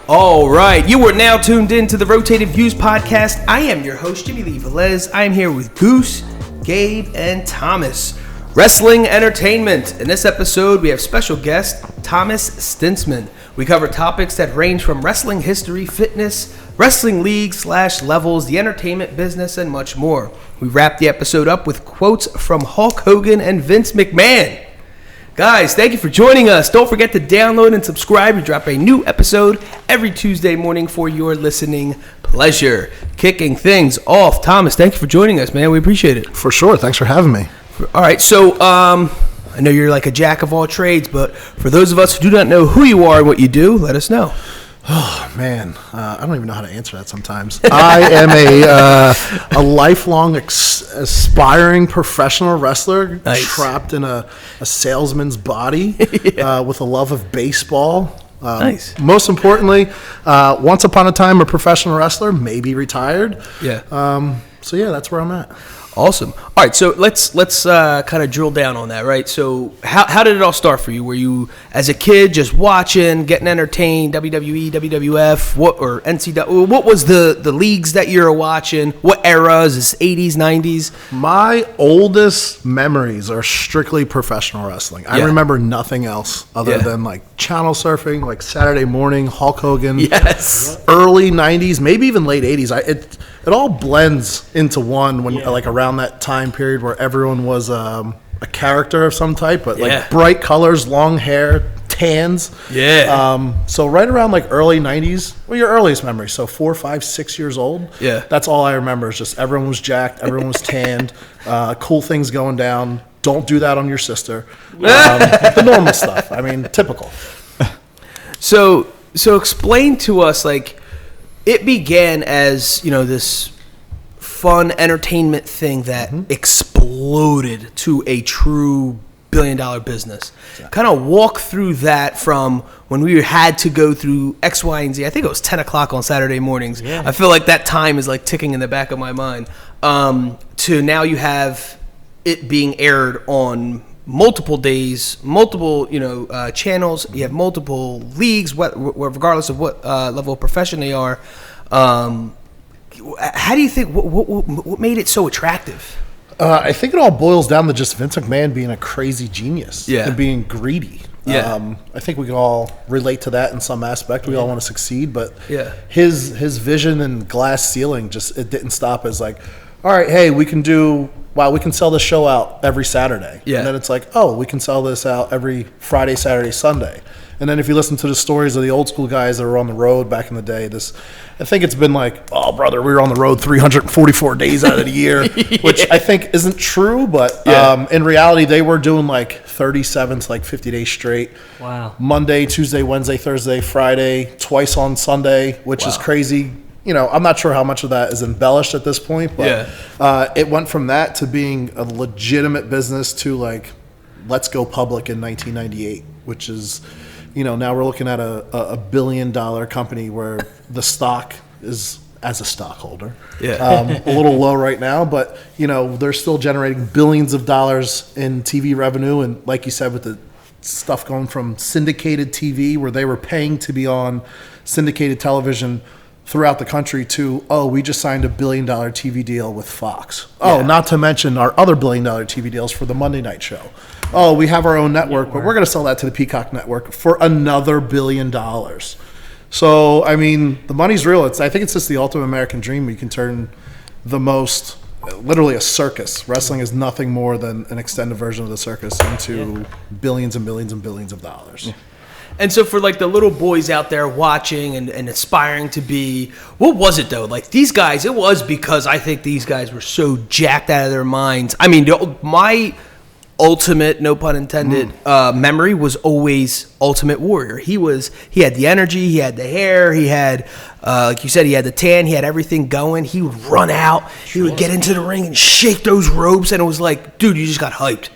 All right, you are now tuned in to the Rotated Views podcast. I am your host, Jimmylee Velez. I am here with Goose, Gabe, and Thomas. Wrestling Entertainment. In this episode, we have special guest Thomas Stintsman. We cover topics that range from wrestling history, fitness, wrestling leagues / levels, the entertainment business, and much more. We wrap the episode up with quotes from Hulk Hogan and Vince McMahon. Guys, thank you for joining us. Don't forget to download and subscribe. We drop a new episode every Tuesday morning for your listening pleasure. Kicking things off, Thomas, thank you for joining us, man. We appreciate it. For sure. Thanks for having me. All right, so I know you're like a jack of all trades, but for those of us who do not know who you are and what you do, let us know. Oh, man. I don't even know how to answer that sometimes. I am a lifelong aspiring professional wrestler, trapped in a salesman's body with a love of baseball. Nice. Most importantly, once upon a time, a professional wrestler, maybe retired. Yeah. So, yeah, that's where I'm at. Awesome. All right, so let's kind of drill down on that, right? So how did it all start for you? Were you, as a kid, just watching, getting entertained, WWE, WWF, or NCAA? What was the leagues that you were watching? What eras? Is 80s, 90s? My oldest memories are strictly professional wrestling. I remember nothing else other than, like, channel surfing, like Saturday morning, Hulk Hogan. Yes. Early 90s, maybe even late 80s. It all blends into one when like around that time period where everyone was a character of some type, but like bright colors, long hair, tans. Yeah. So right around like early 90s, well, your earliest memory, so 4, 5, 6 years old. Yeah. That's all I remember is just everyone was jacked, everyone was tanned, cool things going down. Don't do that on your sister. The normal stuff. I mean, typical. So explain to us, like, it began as, this fun entertainment thing that exploded to a true billion-dollar business. Exactly. Kind of walk through that from when we had to go through X, Y, and Z. I think it was 10 o'clock on Saturday mornings. Yeah. I feel like that time is like ticking in the back of my mind. To now you have it being aired on multiple days, multiple channels. You have multiple leagues, regardless of what level of profession they are. How do you think? What made it so attractive? I think it all boils down to just Vince McMahon being a crazy genius and being greedy. Yeah. I think we can all relate to that in some aspect. We all want to succeed, but his vision and glass ceiling it didn't stop as like, all right, hey, we can sell this show out every Saturday. Yeah. And then it's like, oh, we can sell this out every Friday, Saturday, Sunday. And then if you listen to the stories of the old school guys that were on the road back in the day, I think it's been like, oh, brother, we were on the road 344 days out of the year, which I think isn't true. But in reality, they were doing like 37 to like 50 days straight. Wow. Monday, Tuesday, Wednesday, Thursday, Friday, twice on Sunday, which is crazy. I'm not sure how much of that is embellished at this point, but it went from that to being a legitimate business to like, let's go public in 1998, which is, now we're looking at a $1 billion company where the stock is, as a stockholder, a little low right now, but they're still generating billions of dollars in TV revenue, and like you said, with the stuff going from syndicated TV, where they were paying to be on syndicated television throughout the country, to, we just signed a $1 billion TV deal with Fox. Not to mention our other $1 billion TV deals for the Monday night show. We have our own network, but we're going to sell that to the Peacock network for another $1 billion. So, I mean, the money's real. I think it's just the ultimate American dream. You can turn literally a circus. Wrestling is nothing more than an extended version of the circus into billions and billions and billions of dollars. Yeah. And so for like the little boys out there watching and aspiring to be, what was it though? Like these guys, it was because I think these guys were so jacked out of their minds. I mean, my ultimate, no pun intended, memory was always Ultimate Warrior. He had the energy, he had the hair, he had, like you said, he had the tan, he had everything going. He would run out, he would get into the ring and shake those ropes, and it was like, dude, you just got hyped.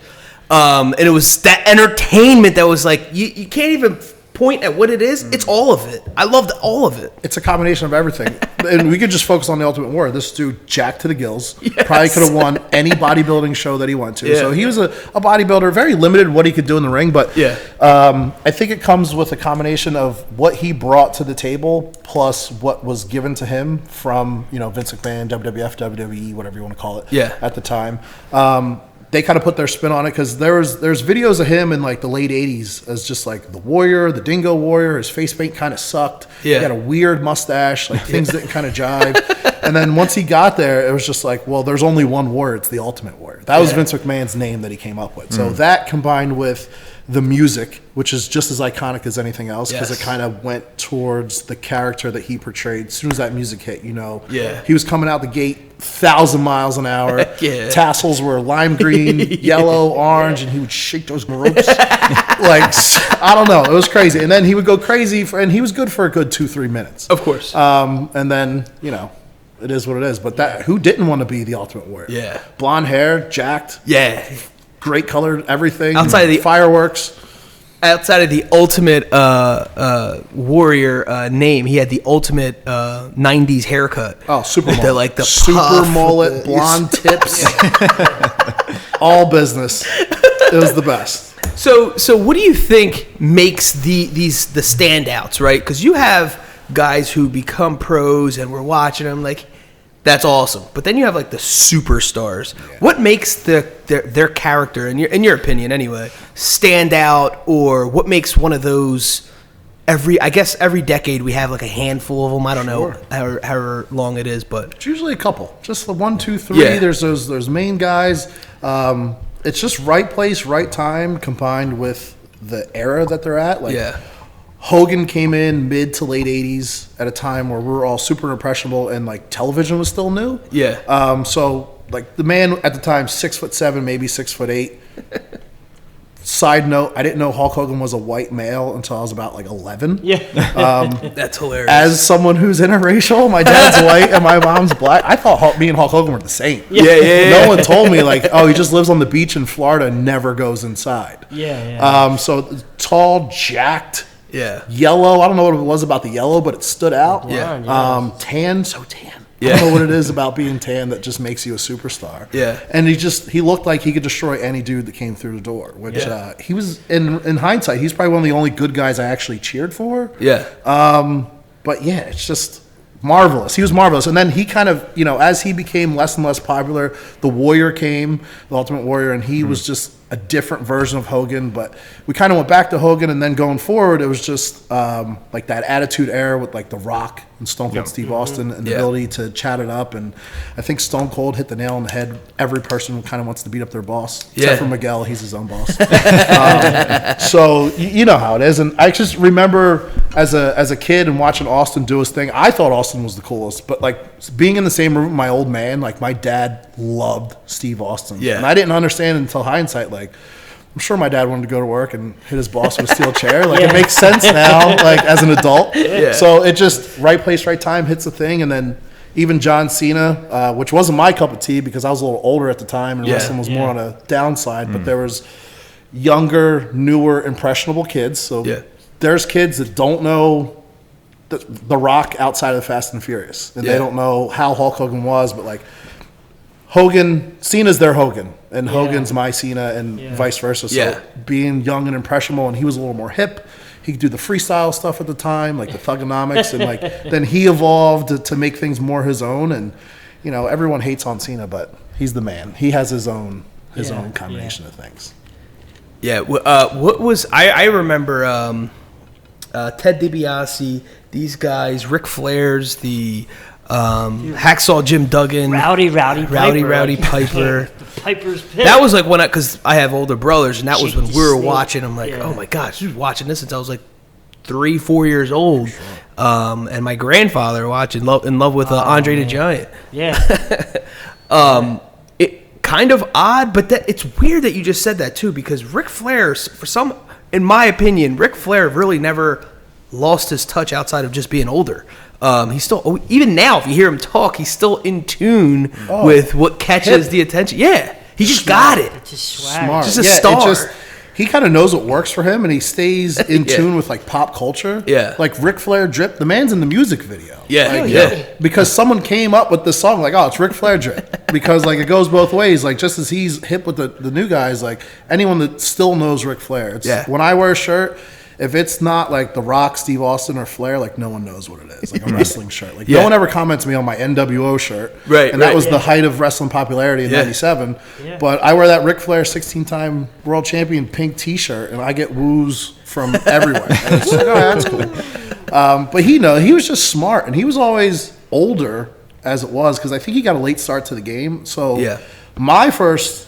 And it was that entertainment that was like, you can't even point at what it is, it's all of it. I loved all of it. It's a combination of everything. And we could just focus on the Ultimate Warrior. This dude jacked to the gills. Yes. Probably could have won any bodybuilding show that he went to. Yeah. So he was a bodybuilder, very limited what he could do in the ring. But I think it comes with a combination of what he brought to the table plus what was given to him from, Vince McMahon, WWF, WWE, whatever you want to call it at the time. They kind of put their spin on it because there's videos of him in like the late 80s as just like the Warrior, the Dingo Warrior. His face paint kind of sucked. Yeah. He had a weird mustache, like things didn't kind of jive. And then once he got there, it was just like, well, there's only one Warrior. It's the Ultimate Warrior. That was Vince McMahon's name that he came up with. So that combined with the music, which is just as iconic as anything else, because it kind of went towards the character that he portrayed. As soon as that music hit, he was coming out the gate 1,000 miles an hour. Tassels were lime green, yellow, orange, and he would shake those ropes. I don't know. It was crazy. And then he would go crazy, and he was good for a good 2-3 minutes. Of course. And then, it is what it is. But who didn't want to be the Ultimate Warrior? Yeah. Blonde hair, jacked. Yeah. Great colored everything. Outside of the fireworks. Outside of the Ultimate Warrior name, he had the ultimate 90s haircut. Oh, super mullet. The super mullet, blonde tips. All business. It was the best. So what do you think makes the standouts, right? Because you have guys who become pros and we're watching them like, that's awesome. But then you have like the superstars. Yeah. What makes their character, in your opinion anyway, stand out, or what makes one of those every decade we have like a handful of them. I don't know however long it is, but it's usually a couple. Just the 1, 2, 3. Yeah. There's those main guys. It's just right place, right time combined with the era that they're at. Hogan came in mid to late 80s at a time where we were all super impressionable and like television was still new. Yeah. So like the man at the time, 6'7", maybe 6'8". Side note, I didn't know Hulk Hogan was a white male until I was about like 11. Yeah. That's hilarious. As someone who's interracial, my dad's white and my mom's black. I thought me and Hulk Hogan were the same. Yeah. No one told me like, oh, he just lives on the beach in Florida and never goes inside. Yeah. So tall, jacked. Yeah. Yellow. I don't know what it was about the yellow, but it stood out. Yeah. Tan. So tan. Yeah. I don't know what it is about being tan that just makes you a superstar. Yeah. And he looked like he could destroy any dude that came through the door, which he was, in hindsight, he's probably one of the only good guys I actually cheered for. Yeah. But yeah, it's just marvelous. He was marvelous. And then he kind of, as he became less and less popular, the Warrior came, the Ultimate Warrior, and he was just a different version of Hogan. But we kind of went back to Hogan, and then going forward, it was just like that Attitude Era with like The Rock and Stone Cold Steve Austin and the ability to chat it up. And I think Stone Cold hit the nail on the head. Every person kind of wants to beat up their boss, except for Miguel. He's his own boss. So you know how it is. And I just remember as a kid and watching Austin do his thing, I thought Austin was the coolest. But like being in the same room with my old man, like my dad loved Steve Austin. Yeah. And I didn't understand until hindsight, like, I'm sure my dad wanted to go to work and hit his boss with a steel chair. Like, it makes sense now, like, as an adult. Yeah. So it just, right place, right time, hits the thing. And then even John Cena, which wasn't my cup of tea because I was a little older at the time and wrestling was more on a downside. But there was younger, newer, impressionable kids. So there's kids that don't know the Rock outside of the Fast and Furious. And they don't know how Hulk Hogan was, but, like, Cena's their Hogan, and Hogan's my Cena, and vice versa. So being young and impressionable, and he was a little more hip. He could do the freestyle stuff at the time, like the Thugonomics, and like then he evolved to make things more his own. And everyone hates on Cena, but he's the man. He has his own combination of things. Yeah. What was I remember Ted DiBiase, these guys, Ric Flair's, the Hacksaw Jim Duggan, Rowdy Piper. Piper's Pit. That was like when because I have older brothers, and that was when we were watching. I'm like, oh my gosh, I was watching this since I was like 3-4 years old. And my grandfather watching in love with Andre the Giant. Yeah. It kind of odd, but it's weird that you just said that too, because Ric Flair, in my opinion, Ric Flair really never lost his touch outside of just being older. He's still, even now, if you hear him talk, he's still in tune with what catches the attention. Yeah, he just got it. It's just swag. Smart. Just a star. he kind of knows what works for him, and he stays in tune with like pop culture. Yeah. Like Ric Flair drip, the man's in the music video. Yeah, like, because someone came up with this song, like, oh, it's Ric Flair drip. Because like it goes both ways. Like just as he's hip with the new guys, like anyone that still knows Ric Flair. It's when I wear a shirt, if it's not like The Rock, Steve Austin, or Flair, like no one knows what it is. Like a wrestling shirt. Like no one ever comments me on my NWO shirt. Right. And that was the height of wrestling popularity in '97. Yeah. But I wear that Ric Flair 16-time world champion pink T-shirt, and I get woos from everywhere. And it's like, oh, that's cool. But he was just smart, and he was always older as it was because I think he got a late start to the game. So my first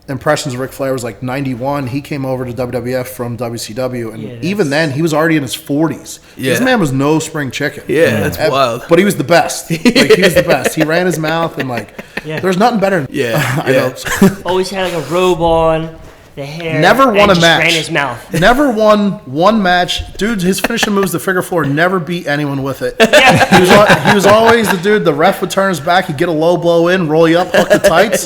impressions of Ric Flair was like 91. He came over to WWF from WCW, and even then he was already in his 40s. This man was no spring chicken. That's wild. But he was the best. Like, he was the best. He ran his mouth, and like there's nothing better. I know. Always had like a robe on, the hair. Never won a match. Ran his mouth. Never won one match. Dude, his finishing moves, the figure four, never beat anyone with it. He was always the dude, the ref would turn his back, he'd get a low blow in, roll you up, hook the tights.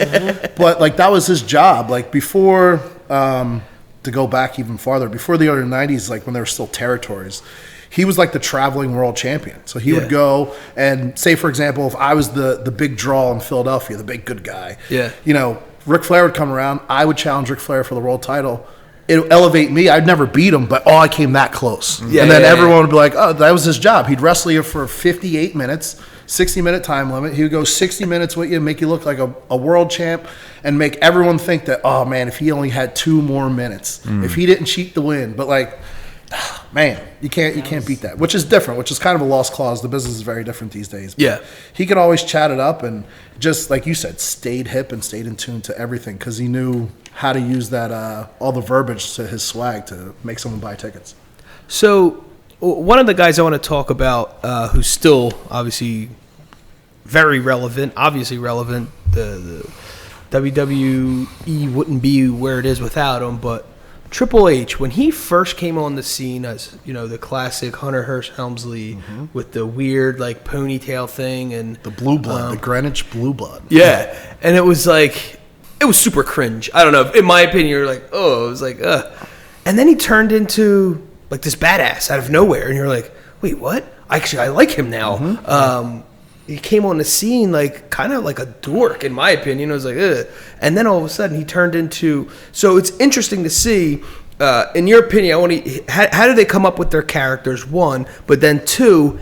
But like that was his job. Like before, to go back even farther, before the early 90s, like when there were still territories, he was like the traveling world champion. So he would go and say, for example, if I was the big draw in Philadelphia, the big good guy, Ric Flair would come around. I would challenge Ric Flair for the world title. It would elevate me. I'd never beat him, but I came that close. And then everyone would be like, oh, that was his job. He'd wrestle you for 58 minutes, 60-minute time limit. He would go 60 minutes with you, make you look like a world champ, and make everyone think that, oh, man, if he only had 2 more minutes, if he didn't cheat to win. But, like, man, you can't beat that, which is different, which is kind of a lost cause. The business is very different these days. But he could always chat it up and just, like you said, stayed hip and stayed in tune to everything because he knew how to use that all the verbiage to his swag to make someone buy tickets. So one of the guys I want to talk about who's still obviously very relevant, the WWE wouldn't be where it is without him, but Triple H, when he first came on the scene as, the classic Hunter Hearst Helmsley with the weird, like, ponytail thing and... The blue blood, the Greenwich blue blood. Yeah, and it was, like, it was super cringe. I don't know. In my opinion, you're like, oh, it was like, ugh. And then he turned into, like, this badass out of nowhere, and you're like, wait, what? Actually, I like him now. He came on the scene like kind of like a dork, in my opinion. I was like, ugh. And then all of a sudden he turned into. So it's interesting to see. In your opinion, how do they come up with their characters? 1, but then 2,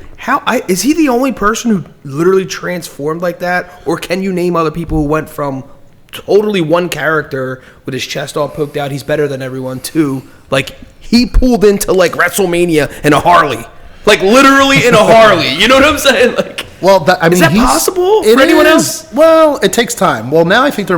is he the only person who literally transformed like that, or can you name other people who went from totally one character with his chest all poked out, he's better than everyone, to like he pulled into like WrestleMania in a Harley, like literally in a Harley. You know what I'm saying? Like. Well, is that possible for anyone else? Well, it takes time. Well, now I think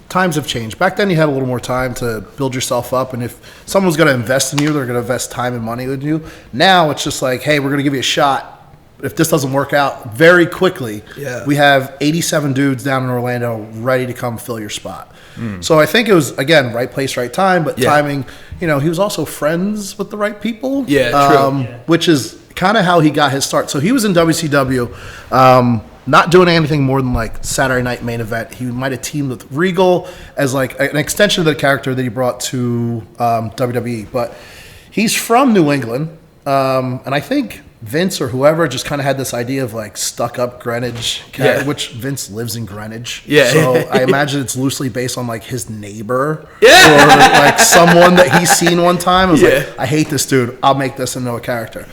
times have changed. Back then you had a little more time to build yourself up, and if someone's going to invest in you, they're going to invest time and money in you. Now it's just like, hey, we're going to give you a shot. If this doesn't work out very quickly, we have 87 dudes down in Orlando ready to come fill your spot. So I think it was, again, right place, right time, but timing, he was also friends with the right people. True. Which is kind of how he got his start. So he was in WCW, not doing anything more than like Saturday Night Main Event. He might have teamed with Regal as like an extension of the character that he brought to WWE. But he's from New England, and I think Vince or whoever just kind of had this idea of like stuck up Greenwich, which Vince lives in Greenwich. So I imagine it's loosely based on like his neighbor or like someone that he's seen one time. I was like, I hate this dude. I'll make this into a character.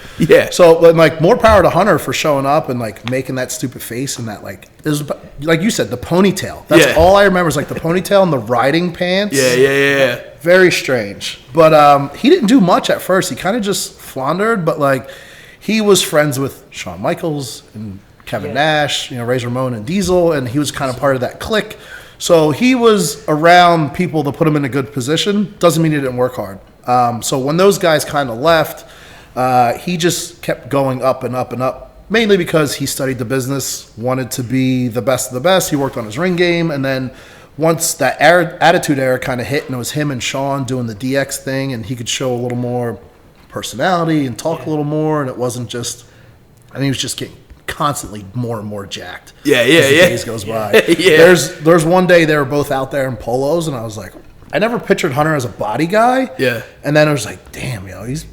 So like more power to Hunter for showing up and like making that stupid face and that like you said, the ponytail. That's all I remember is like the ponytail and the riding pants. Very strange. But he didn't do much at first. He kind of just floundered, but like he was friends with Shawn Michaels and Kevin Nash, Razor Ramon and Diesel, and he was kind of part of that clique. So he was around people to put him in a good position. Doesn't mean he didn't work hard. So when those guys kind of left, he just kept going up and up and up, mainly because he studied the business, wanted to be the best of the best. He worked on his ring game, and then once that attitude era kind of hit, and it was him and Shawn doing the DX thing, and he could show a little more personality and talk a little more, and it wasn't just, he was just getting constantly more and more jacked as the days goes by. There's one day they were both out there in polos, and I was like, I never pictured Hunter as a body guy. Yeah. And then I was like, damn, he's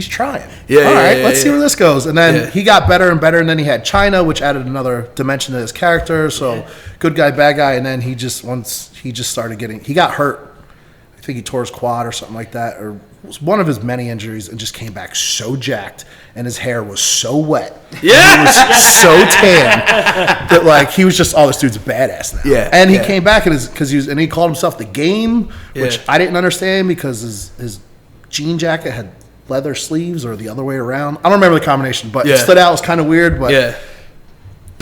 trying. Yeah. All right, let's see where this goes. And then he got better and better. And then he had China, which added another dimension to his character. So good guy, bad guy. And then he got hurt. I think he tore his quad or something like that, or it was one of his many injuries, and just came back so jacked, and his hair was so wet. Yeah. It was so tan that like he was just, this dude's a badass now. Yeah. And he came back and he called himself the Game, which I didn't understand because his jean jacket had leather sleeves or the other way around. I don't remember the combination, but it stood out. It was kind of weird, but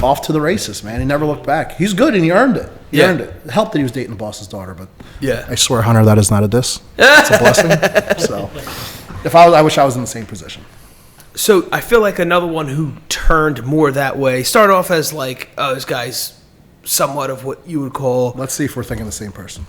off to the races, man. He never looked back. He's good, and he earned it. He earned it. It helped that he was dating the boss's daughter, but I swear, Hunter, that is not a diss. It's a blessing. So, I wish I was in the same position. So I feel like another one who turned more that way started off as like, this guy's somewhat of what you would call. Let's see if we're thinking the same person.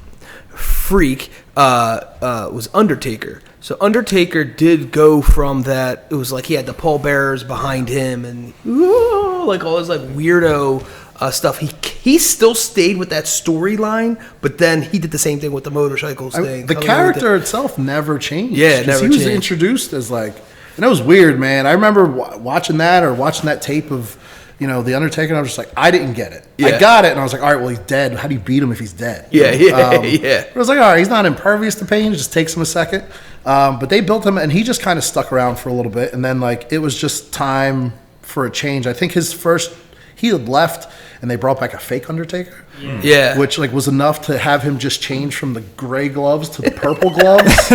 Freak was Undertaker. So Undertaker did go from that. It was like he had the pallbearers behind him and like all this like weirdo stuff. He still stayed with that storyline, but then he did the same thing with the motorcycles thing. The character itself never changed. Yeah, never he was changed. Introduced as like, and it was weird, man. I remember watching that tape of, the Undertaker, and I was just like, I didn't get it. Yeah. I got it, and I was like, all right, well, he's dead. How do you beat him if he's dead? Yeah. I was like, all right, he's not impervious to pain. It just takes him a second. But they built him, and he just kind of stuck around for a little bit, and then like it was just time for a change. I think he had left, and they brought back a fake Undertaker. Yeah. Which like was enough to have him just change from the gray gloves to the purple gloves,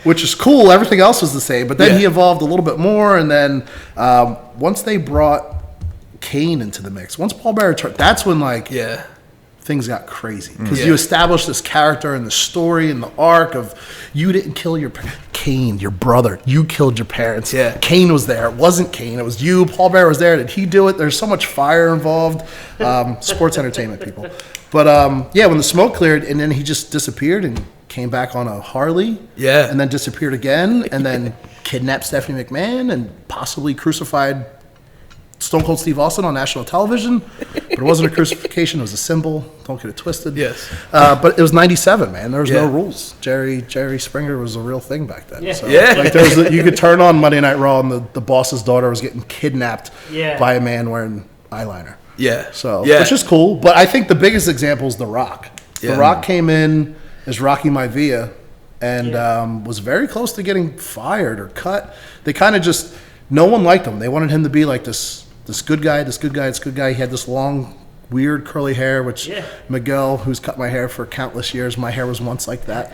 which is cool. Everything else was the same, but then he evolved a little bit more, and then once they brought Kane into the mix, once Paul Bearer turned, that's when like things got crazy because you established this character and the story and the arc of you didn't kill your Kane, your brother, you killed your parents. Yeah. Kane was there. It wasn't Kane. It was you. Paul Bearer was there. Did he do it? There's so much fire involved. Sports entertainment people. But when the smoke cleared and then he just disappeared and came back on a Harley. Yeah. And then disappeared again and then kidnapped Stephanie McMahon and possibly crucified Stone Cold Steve Austin on national television, but it wasn't a crucifixion. It was a symbol. Don't get it twisted. Yes. But it was 97, man. There was no rules. Jerry Springer was a real thing back then. Yeah. So, like you could turn on Monday Night Raw and the boss's daughter was getting kidnapped by a man wearing eyeliner. Yeah. So, which is cool. But I think the biggest example is The Rock. Yeah. The Rock came in as Rocky Maivia and was very close to getting fired or cut. They kind of just, no one liked him. They wanted him to be like this good guy. He had this long, weird curly hair, which Miguel, who's cut my hair for countless years, my hair was once like that.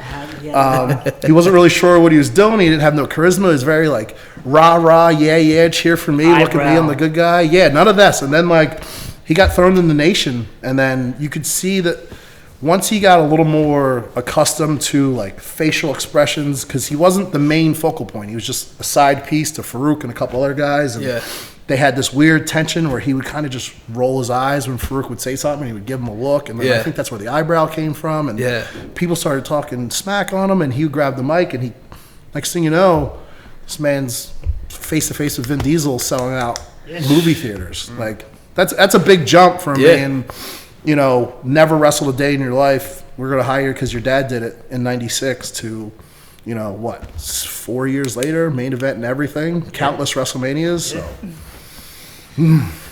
He wasn't really sure what he was doing. He didn't have no charisma. He was very like, rah, yeah, cheer for me. Look at me, I'm the good guy. Yeah, none of this. And then like, he got thrown in the nation. And then you could see that once he got a little more accustomed to like facial expressions, because he wasn't the main focal point. He was just a side piece to Farouk and a couple other guys. And they had this weird tension where he would kind of just roll his eyes when Farouk would say something. And he would give him a look. And then I think that's where the eyebrow came from. And people started talking smack on him. And he would grab the mic. And next thing you know, this man's face-to-face with Vin Diesel selling out movie theaters. Like, that's a big jump from being, never wrestled a day in your life. We're going to hire you because your dad did it in 96 to, 4 years later, main event and everything, countless WrestleManias.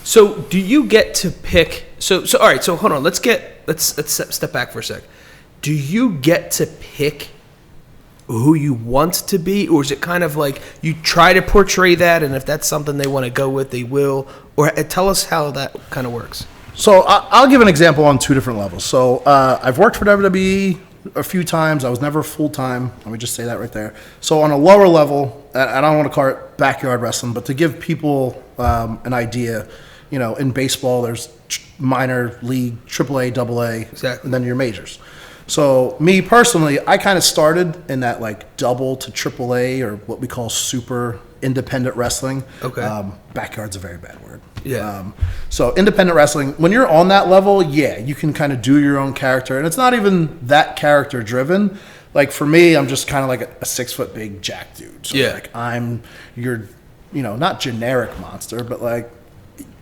So do you get to pick? So all right. So hold on. Let's step back for a sec. Do you get to pick who you want to be, or is it kind of like you try to portray that, and if that's something they want to go with, they will? Or tell us how that kind of works. So I'll give an example on two different levels. So I've worked for WWE a few times. I was never full-time. Let me just say that right there. So on a lower level, I don't want to call it backyard wrestling, but to give people an idea, in baseball, there's minor league, AAA, AA, and then your majors. So me personally, I kind of started in that like double to AAA or what we call super independent wrestling. Okay. Backyard's a very bad word. Yeah. So independent wrestling, when you're on that level, you can kind of do your own character. And it's not even that character driven. Like for me, I'm just kind of like a 6 foot big jack dude. So like I'm your, not generic monster, but like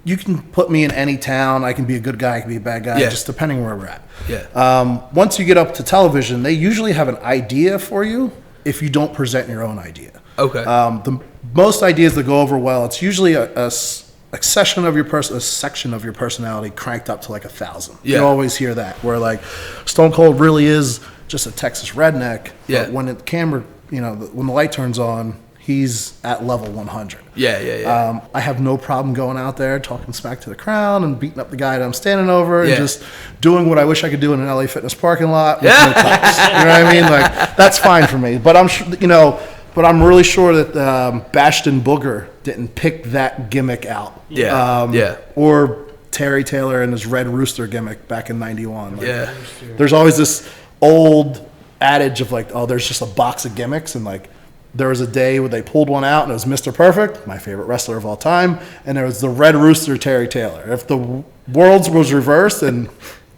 you can put me in any town. I can be a good guy, I can be a bad guy, just depending where we're at. Yeah. Once you get up to television, they usually have an idea for you if you don't present your own idea. Okay. The most ideas that go over well, it's usually a section of your personality cranked up to like 1,000. Yeah. You always hear that, where like Stone Cold really is just a Texas redneck. Yeah. But when the camera, when the light turns on, he's at level 100. Yeah. I have no problem going out there, talking smack to the crowd and beating up the guy that I'm standing over and just doing what I wish I could do in an LA Fitness parking lot with no cups. You know what I mean? Like, that's fine for me. But I'm really sure that Bastion Booger didn't pick that gimmick out. Yeah. Or Terry Taylor and his Red Rooster gimmick back in 91. Like, Yeah. There's always this old adage of like, oh, there's just a box of gimmicks, and like, there was a day where they pulled one out and it was Mr. Perfect, my favorite wrestler of all time, and there was the Red Rooster Terry Taylor. If the worlds was reversed and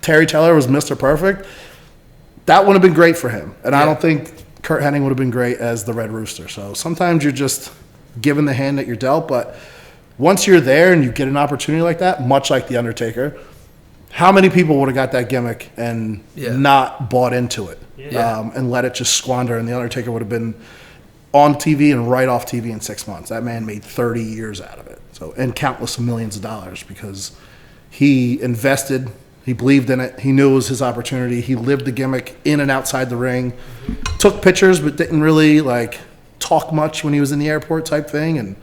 Terry Taylor was Mr. Perfect, that would have been great for him. And I don't think Kurt Hennig would have been great as the Red Rooster. So sometimes you're just given the hand that you're dealt, but once you're there and you get an opportunity like that, much like The Undertaker, how many people would have got that gimmick and not bought into it and let it just squander, and The Undertaker would have been on TV and right off TV in 6 months. That man made 30 years out of it. So, and countless of millions of dollars, because he invested, he believed in it, he knew it was his opportunity, he lived the gimmick in and outside the ring, took pictures but didn't really like talk much when he was in the airport type thing, and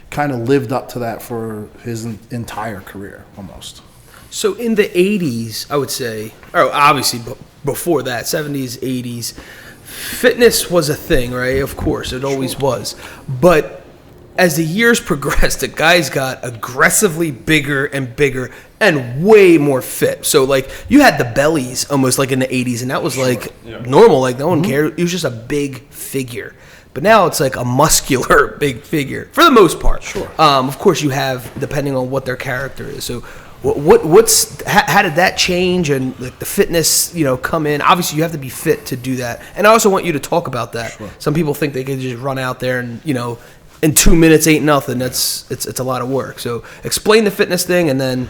kind of lived up to that for his entire career almost. So in the 80s, I would say, or obviously before that, 70s, 80s, fitness was a thing, right? Of course, it always was. But as the years progressed, the guys got aggressively bigger and bigger and way more fit. So, like, you had the bellies almost like in the 80s, and that was like normal. Like, no one cared. It was just a big figure. But now it's like a muscular big figure for the most part. Sure. Of course, you have, depending on what their character is. So, how did that change, and like the fitness, come in? Obviously, you have to be fit to do that. And I also want you to talk about that. Sure. Some people think they can just run out there and, in 2 minutes ain't nothing. It's a lot of work. So explain the fitness thing, and then.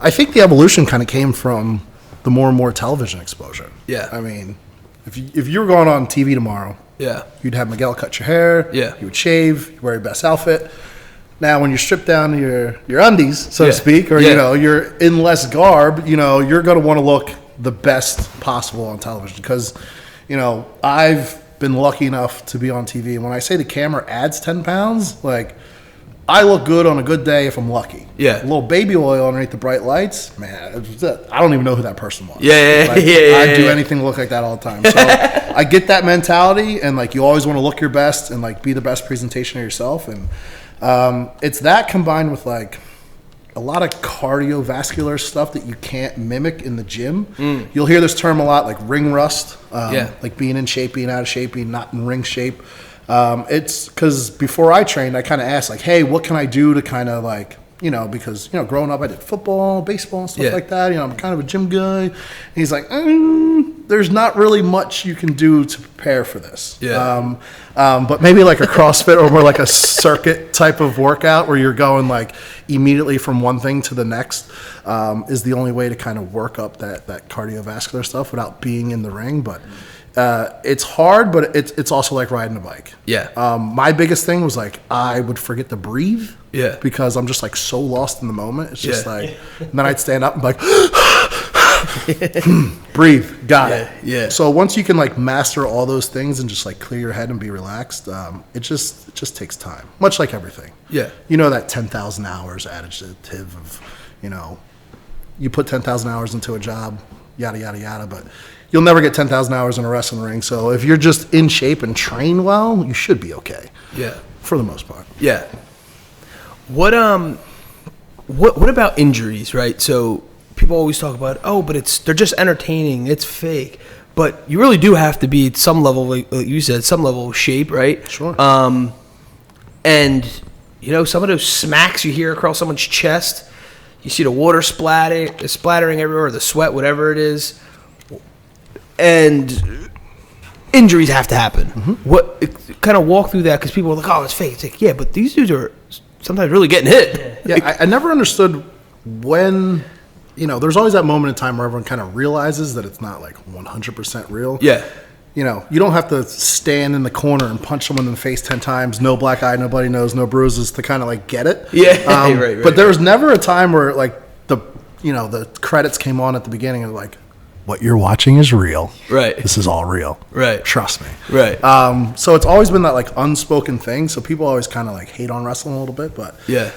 I think the evolution kind of came from the more and more television exposure. Yeah. I mean, if you were going on TV tomorrow, you'd have Miguel cut your hair. Yeah. You would shave. You wear your best outfit. Now, when you strip down your undies, so to speak, or you're in less garb, you're going to want to look the best possible on television, because, I've been lucky enough to be on TV, and when I say the camera adds 10 pounds, like, I look good on a good day if I'm lucky. Yeah. A little baby oil underneath the bright lights, man, I don't even know who that person was. I do anything to look like that all the time. So I get that mentality, and like, you always want to look your best and like be the best presentation of yourself, and it's that combined with like a lot of cardiovascular stuff that you can't mimic in the gym. You'll hear this term a lot, like ring rust, like being in shape, being out of shape, being not in ring shape. It's because before I trained, I kind of asked like, hey, what can I do to kind of like, because, growing up I did football, baseball, and stuff like that. I'm kind of a gym guy. And he's like, there's not really much you can do to prepare for this. But maybe like a CrossFit or more like a circuit type of workout where you're going like immediately from one thing to the next is the only way to kind of work up that cardiovascular stuff without being in the ring. But it's hard, but it's also like riding a bike. My biggest thing was like I would forget to breathe. Because I'm just like so lost in the moment. It's just like, and then I'd stand up and be like, breathe, got it. So once you can like master all those things and just like clear your head and be relaxed, it just takes time, much like everything. That 10,000 hours adage of, you put 10,000 hours into a job, yada, yada, yada, but you'll never get 10,000 hours in a wrestling ring. So if you're just in shape and train well, you should be okay. For the most part. What about injuries, right? So people always talk about, but they're just entertaining, it's fake. But you really do have to be at some level, like you said, some level of shape, right? Sure. And some of those smacks you hear across someone's chest, you see the water splattering everywhere, the sweat, whatever it is, and injuries have to happen. What kind of walk through that, because people are like, it's fake. It's like, but these dudes are sometimes really getting hit. I never understood when, there's always that moment in time where everyone kind of realizes that it's not like 100% real. Yeah. You don't have to stand in the corner and punch someone in the face 10 times, no black eye, nobody knows, no bruises to kind of like get it. Yeah, right. But there was never a time where like the credits came on at the beginning and like, what you're watching is real. Right. This is all real. Right. Trust me. Right. So it's always been that like unspoken thing. So people always kind of like hate on wrestling a little bit, but yeah.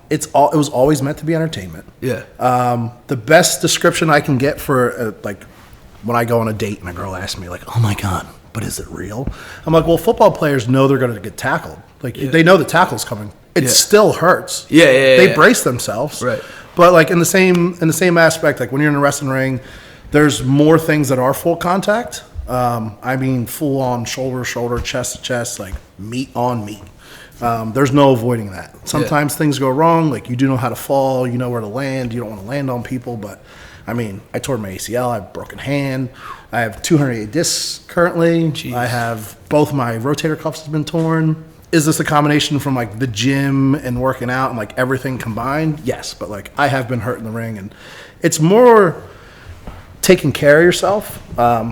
It was always meant to be entertainment. Yeah. The best description I can get for like when I go on a date and a girl asks me like, "Oh my God, but is it real?" I'm like, "Well, football players know they're going to get tackled. Like they know the tackle's coming. It still hurts. Yeah. They brace themselves. Right. But like in the same aspect, like when you're in a wrestling ring, there's more things that are full contact. I mean, full on shoulder to shoulder, chest to chest, like meat on meat. There's no avoiding that. Sometimes things go wrong. Like you do know how to fall, you know where to land. You don't want to land on people. But I mean, I tore my ACL. I have a broken hand. I have 208 discs currently. Jeez. I have both my rotator cuffs have been torn. Is this a combination from like the gym and working out and like everything combined? Yes, but like I have been hurt in the ring, and it's more taking care of yourself.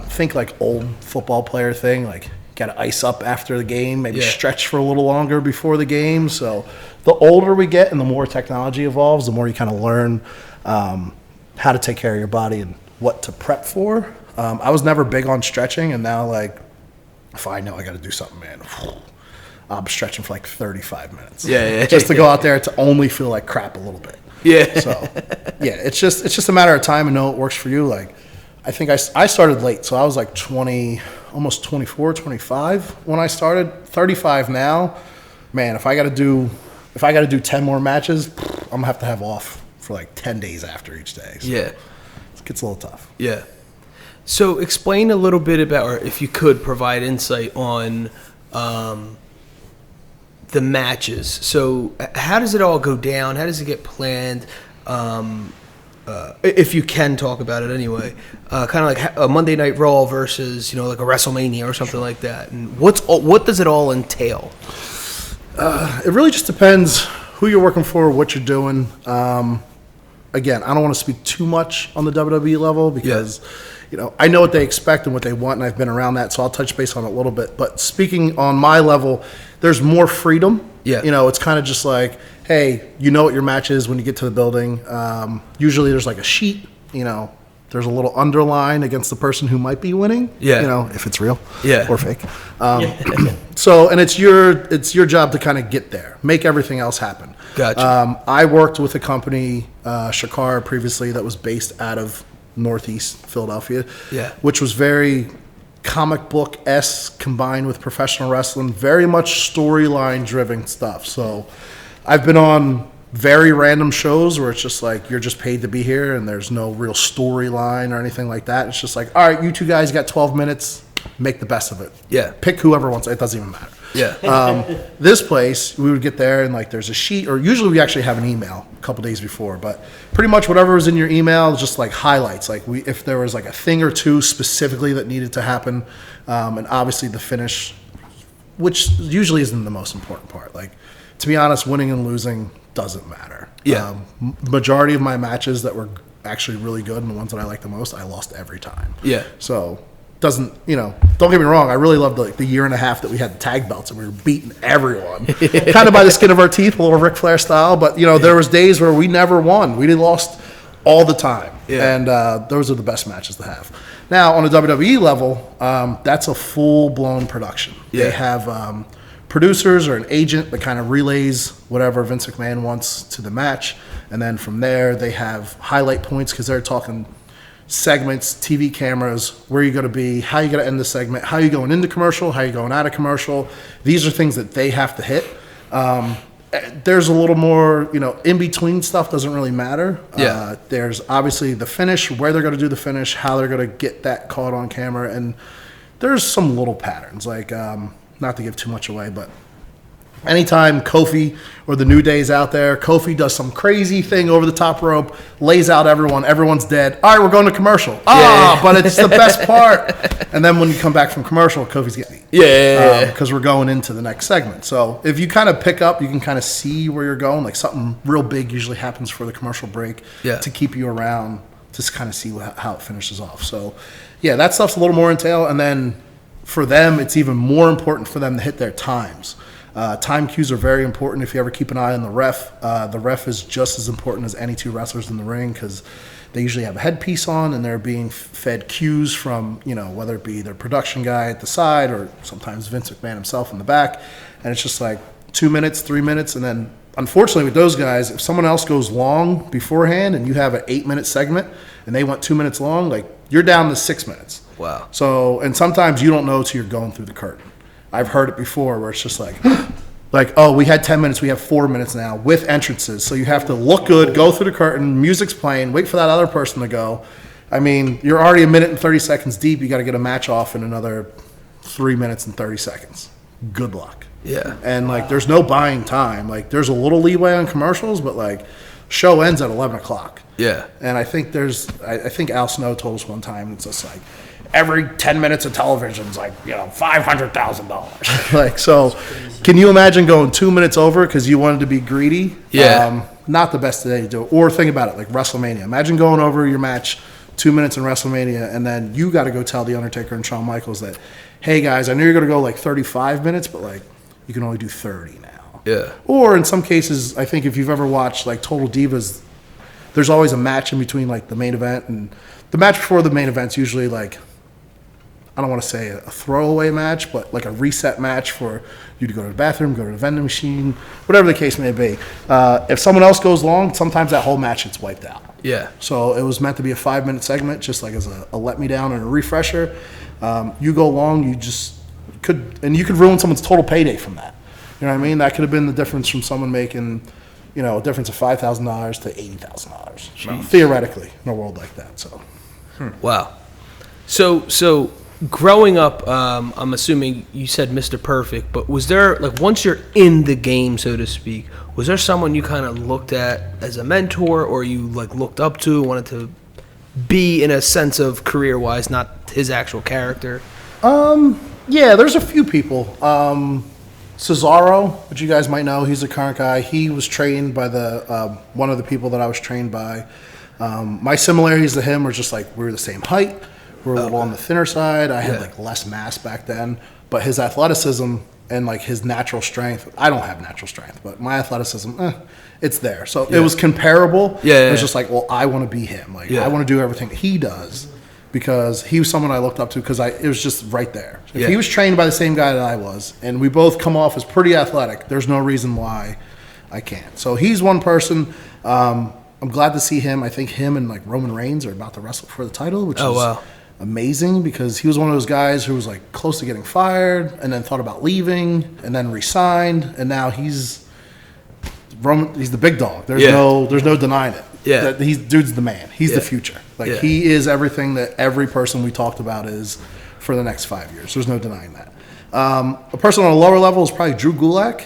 Think like old football player thing, like got to ice up after the game, maybe stretch for a little longer before the game. So the older we get and the more technology evolves, the more you kind of learn how to take care of your body and what to prep for. I was never big on stretching, and now like if I know I got to do something, man, I'm stretching for like 35 minutes. Just to go out there to only feel like crap a little bit. Yeah. So, it's just a matter of time and know it works for you. Like, I think I started late, so I was like 20, almost 24, 25 when I started. 35 now. Man, if I got to do 10 more matches, I'm gonna have off for like 10 days after each day. So it gets a little tough. Yeah. So explain a little bit about, or if you could provide insight on the matches. So how does it all go down? How does it get planned? If you can talk about it anyway, kind of like a Monday Night Raw versus like a WrestleMania or something like that. And what does it all entail? It really just depends who you're working for, what you're doing. Again, I don't want to speak too much on the WWE level because I know what they expect and what they want, and I've been around that, so I'll touch base on it a little bit. But speaking on my level, there's more freedom. Yeah. It's kind of just like, hey, you know what your match is when you get to the building. Usually there's like a sheet, there's a little underline against the person who might be winning. Yeah. If it's real or fake. So, and it's your job to kind of get there, make everything else happen. Gotcha. I worked with a company, Shakar, previously, that was based out of Northeast Philadelphia, which was very comic book-esque combined with professional wrestling, very much storyline driven stuff. So I've been on very random shows where it's just like you're just paid to be here and there's no real storyline or anything like that. It's just like, all right, you two guys got 12 minutes, make the best of it. Yeah. Pick whoever wants it. It doesn't even matter. Yeah. This place, we would get there and like there's a sheet, or usually we actually have an email a couple days before, but pretty much whatever was in your email is just like highlights. Like if there was like a thing or two specifically that needed to happen, and obviously the finish, which usually isn't the most important part. Like, to be honest, winning and losing doesn't matter. Yeah. Majority of my matches that were actually really good and the ones that I like the most, I lost every time. Yeah. So don't get me wrong, I really loved the year and a half that we had the tag belts and we were beating everyone kind of by the skin of our teeth, a little Ric Flair style, but there was days where we never won. We lost all the time. Yeah. And those are the best matches to have. Now on a WWE level, that's a full-blown production. Yeah. They have producers or an agent that kind of relays whatever Vince McMahon wants to the match, and then from there they have highlight points because they're talking segments, TV cameras, where you're going to be, how you're going to end the segment, how you're going into commercial, how you're going out of commercial. These are things that they have to hit. There's a little more, in between stuff doesn't really matter. Yeah. There's obviously the finish, where they're going to do the finish, how they're going to get that caught on camera, and there's some little patterns, like not to give too much away, but Anytime Kofi or the New Day's out there, Kofi does some crazy thing over the top rope, lays out everyone, everyone's dead. All right, we're going to commercial. But it's the best part. And then when you come back from commercial, Kofi's getting eaten. Because we're going into the next segment. So if you kind of pick up, you can kind of see where you're going. Like something real big usually happens for the commercial break to keep you around to kind of see how it finishes off. So, yeah, that stuff's a little more entail. And then for them, it's even more important for them to hit their times. Time cues are very important if you ever keep an eye on the ref. The ref is just as important as any two wrestlers in the ring because they usually have a headpiece on and they're being fed cues from, whether it be their production guy at the side or sometimes Vince McMahon himself in the back. And it's just like 2 minutes, 3 minutes. And then unfortunately with those guys, if someone else goes long beforehand and you have an 8-minute segment and they went 2 minutes long, like you're down to 6 minutes. Wow. So, and sometimes you don't know till you're going through the curtain. I've heard it before where it's just like, oh, we had 10 minutes, we have 4 minutes now with entrances. So you have to look good, go through the curtain, music's playing, wait for that other person to go. I mean, you're already 1 minute and 30 seconds deep. You got to get a match off in another 3 minutes and 30 seconds. Good luck. Yeah. And, there's no buying time. There's a little leeway on commercials, but, show ends at 11 o'clock. Yeah. And I think I think Al Snow told us one time, it's just every 10 minutes of television is $500,000. So can you imagine going 2 minutes over because you wanted to be greedy? Yeah. Not the best day to do it. Or think about it, like WrestleMania. Imagine going over your match 2 minutes in WrestleMania and then you got to go tell The Undertaker and Shawn Michaels that, hey, guys, I know you're going to go 35 minutes, but you can only do 30 now. Yeah. Or in some cases, I think if you've ever watched Total Divas, there's always a match in between the main event and the match before the main event's usually I don't want to say a throwaway match, but a reset match for you to go to the bathroom, go to the vending machine, whatever the case may be. If someone else goes long, sometimes that whole match gets wiped out. Yeah. So it was meant to be a 5-minute segment, just as a let me down and a refresher. You go long, you could ruin someone's total payday from that. You know what I mean? That could have been the difference from someone making, a difference of $5,000 to $80,000. Theoretically, in a world like that. So. Wow. So growing up, I'm assuming you said Mr. Perfect, but was there, once you're in the game, so to speak, was there someone you kind of looked at as a mentor or you, looked up to, wanted to be in a sense of career-wise, not his actual character? Yeah, there's a few people. Cesaro, which you guys might know, he's a current guy. He was trained by one of the people that I was trained by. My similarities to him were just we were the same height. We're a little on the thinner side. I had less mass back then, but his athleticism and his natural strength. I don't have natural strength, but my athleticism, it's there. So it was comparable. Yeah. It was just I want to be him. I want to do everything he does because he was someone I looked up to because it was just right there. If he was trained by the same guy that I was, and we both come off as pretty athletic, there's no reason why I can't. So he's one person. I'm glad to see him. I think him and Roman Reigns are about to wrestle for the title, which is amazing because he was one of those guys who was close to getting fired and then thought about leaving and then resigned, and now he's the big dog. There's no denying it. Yeah. Dude's the man. He's the future. He is everything that every person we talked about is for the next 5 years. There's no denying that. A person on a lower level is probably Drew Gulak,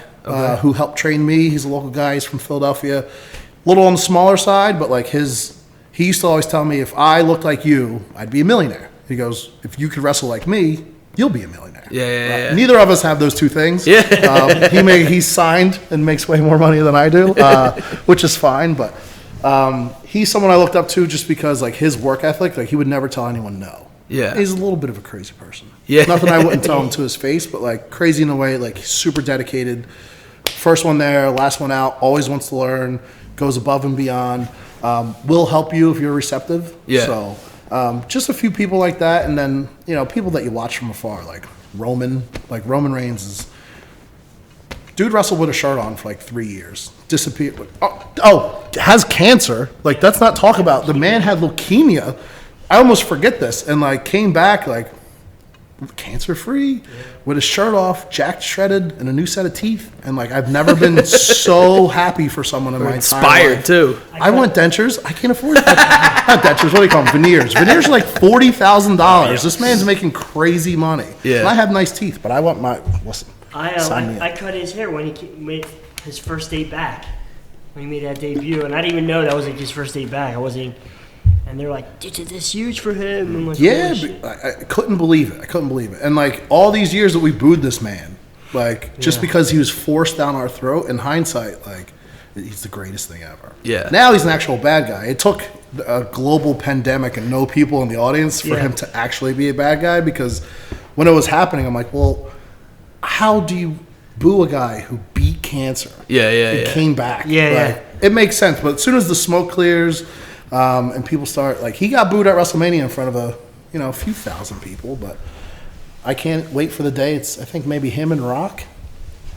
who helped train me. He's a local guy. He's from Philadelphia. A little on the smaller side, but he used to always tell me, if I looked like you, I'd be a millionaire. He goes, if you could wrestle like me, you'll be a millionaire. Yeah. Neither of us have those two things. Yeah. He's signed and makes way more money than I do, which is fine. But he's someone I looked up to just because his work ethic, he would never tell anyone no. Yeah. He's a little bit of a crazy person. Yeah. Nothing I wouldn't tell him to his face, but crazy in a way, he's super dedicated. First one there, last one out, always wants to learn, goes above and beyond. Will help you if you're receptive. Yeah. So just a few people like that, and then people that you watch from afar, Roman Reigns is. Dude wrestled with a shirt on for 3 years. Disappeared. Has cancer. Let's not talk about. The man had leukemia. I almost forget this, and came back cancer free with his shirt off, jacked, shredded, and a new set of teeth. And I've never been so happy for someone in my entire life. Inspired too. I want dentures. I can't afford it. Not dentures. What do you call them? Veneers. Veneers are $40,000. This man's making crazy money. Yeah. And I have nice teeth, but I want my. Listen. I cut his hair when he made his first day back. When he made that debut, and I didn't even know that was like his first day back. I wasn't. And they're like, "Dude, this huge for him." I'm like, yeah, I couldn't believe it. And like all these years that we booed this man, like just because he was forced down our throat. In hindsight, like he's the greatest thing ever. Yeah. Now he's an actual bad guy. It took a global pandemic and no people in the audience for him to actually be a bad guy. Because when it was happening, I'm like, well, how do you boo a guy who beat cancer? And came back. It makes sense. But as soon as the smoke clears. And people start like he got booed at WrestleMania in front of a few thousand people, but I can't wait for the day. It's I think maybe him and Rock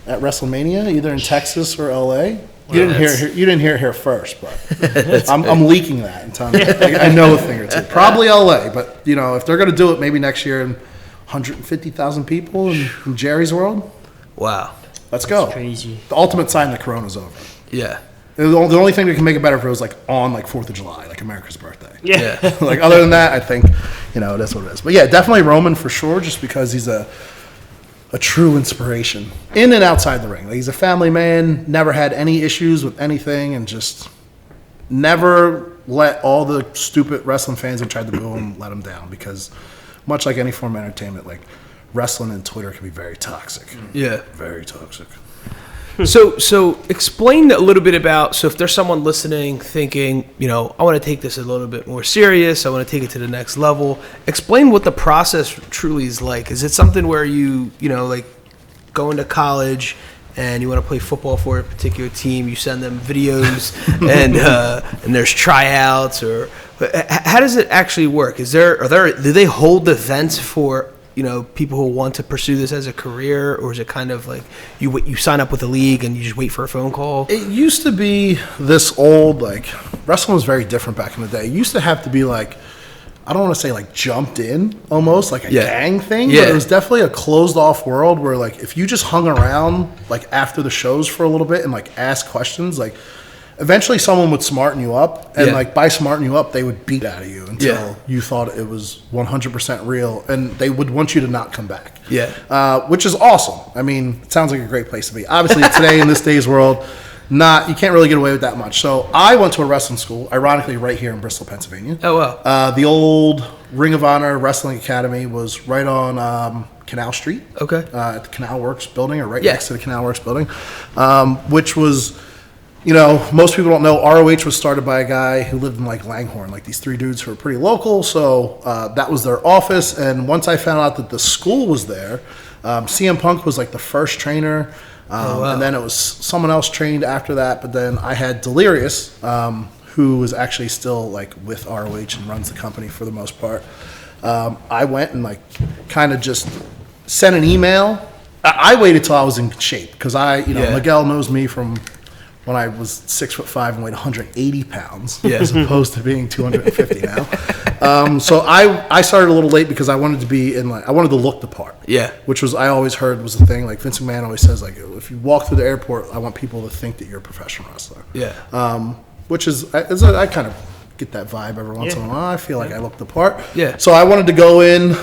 at WrestleMania, either in Texas or LA. You didn't hear it here first, but I'm leaking that in time. I know a thing or two. Probably LA, but if they're gonna do it, maybe next year in 150,000 people in Jerry's World. Wow, let's go! That's crazy. The ultimate sign that Corona's over. Yeah. The only thing that can make it better if it was like on like 4th of July, like America's birthday. Yeah. Like other than that, I think that's what it is. But yeah, definitely Roman for sure, just because he's a true inspiration in and outside the ring. Like, he's a family man, never had any issues with anything, and just never let all the stupid wrestling fans who tried to boo him let him down. Because much like any form of entertainment, like wrestling and Twitter can be very toxic. Yeah. Very toxic. So explain a little bit about, so if there's someone listening thinking, I want to take this a little bit more serious, I want to take it to the next level, explain what the process truly is like. Is it something where you like go into college and you want to play football for a particular team, you send them videos and there's tryouts, or how does it actually work? Do they hold events for people who want to pursue this as a career, or is it kind of like you sign up with the league and you just wait for a phone call? It used to be this old, like, wrestling was very different back in the day. It used to have to be like, I don't want to say like jumped in, almost like a gang thing, but it was definitely a closed off world where like if you just hung around like after the shows for a little bit and like asked questions, like eventually someone would smarten you up, and like by smarten you up, they would beat out of you until you thought it was 100% real, and they would want you to not come back. Which is awesome. I mean, it sounds like a great place to be. Obviously, today in this day's world, you can't really get away with that much. So I went to a wrestling school, ironically, right here in Bristol, Pennsylvania. Oh, wow. The old Ring of Honor Wrestling Academy was right on Canal Street. Okay. At the Canal Works building, or right next to the Canal Works building, which was... most people don't know, ROH was started by a guy who lived in like Langhorne, like these three dudes who were pretty local. So that was their office. And once I found out that the school was there, CM Punk was like the first trainer. And then it was someone else trained after that. But then I had Delirious, who was actually still like with ROH and runs the company for the most part. I went and like kind of just sent an email. I waited till I was in shape because Miguel knows me from when I was 6'5" and weighed 180 pounds, as opposed to being 250 now. So I started a little late because I wanted to be I wanted to look the part. Which was, I always heard was the thing. Like Vince McMahon always says, like, if you walk through the airport, I want people to think that you're a professional wrestler. Which is, I kind of get that vibe every once in a while. I feel like I look the part. So I wanted to go in,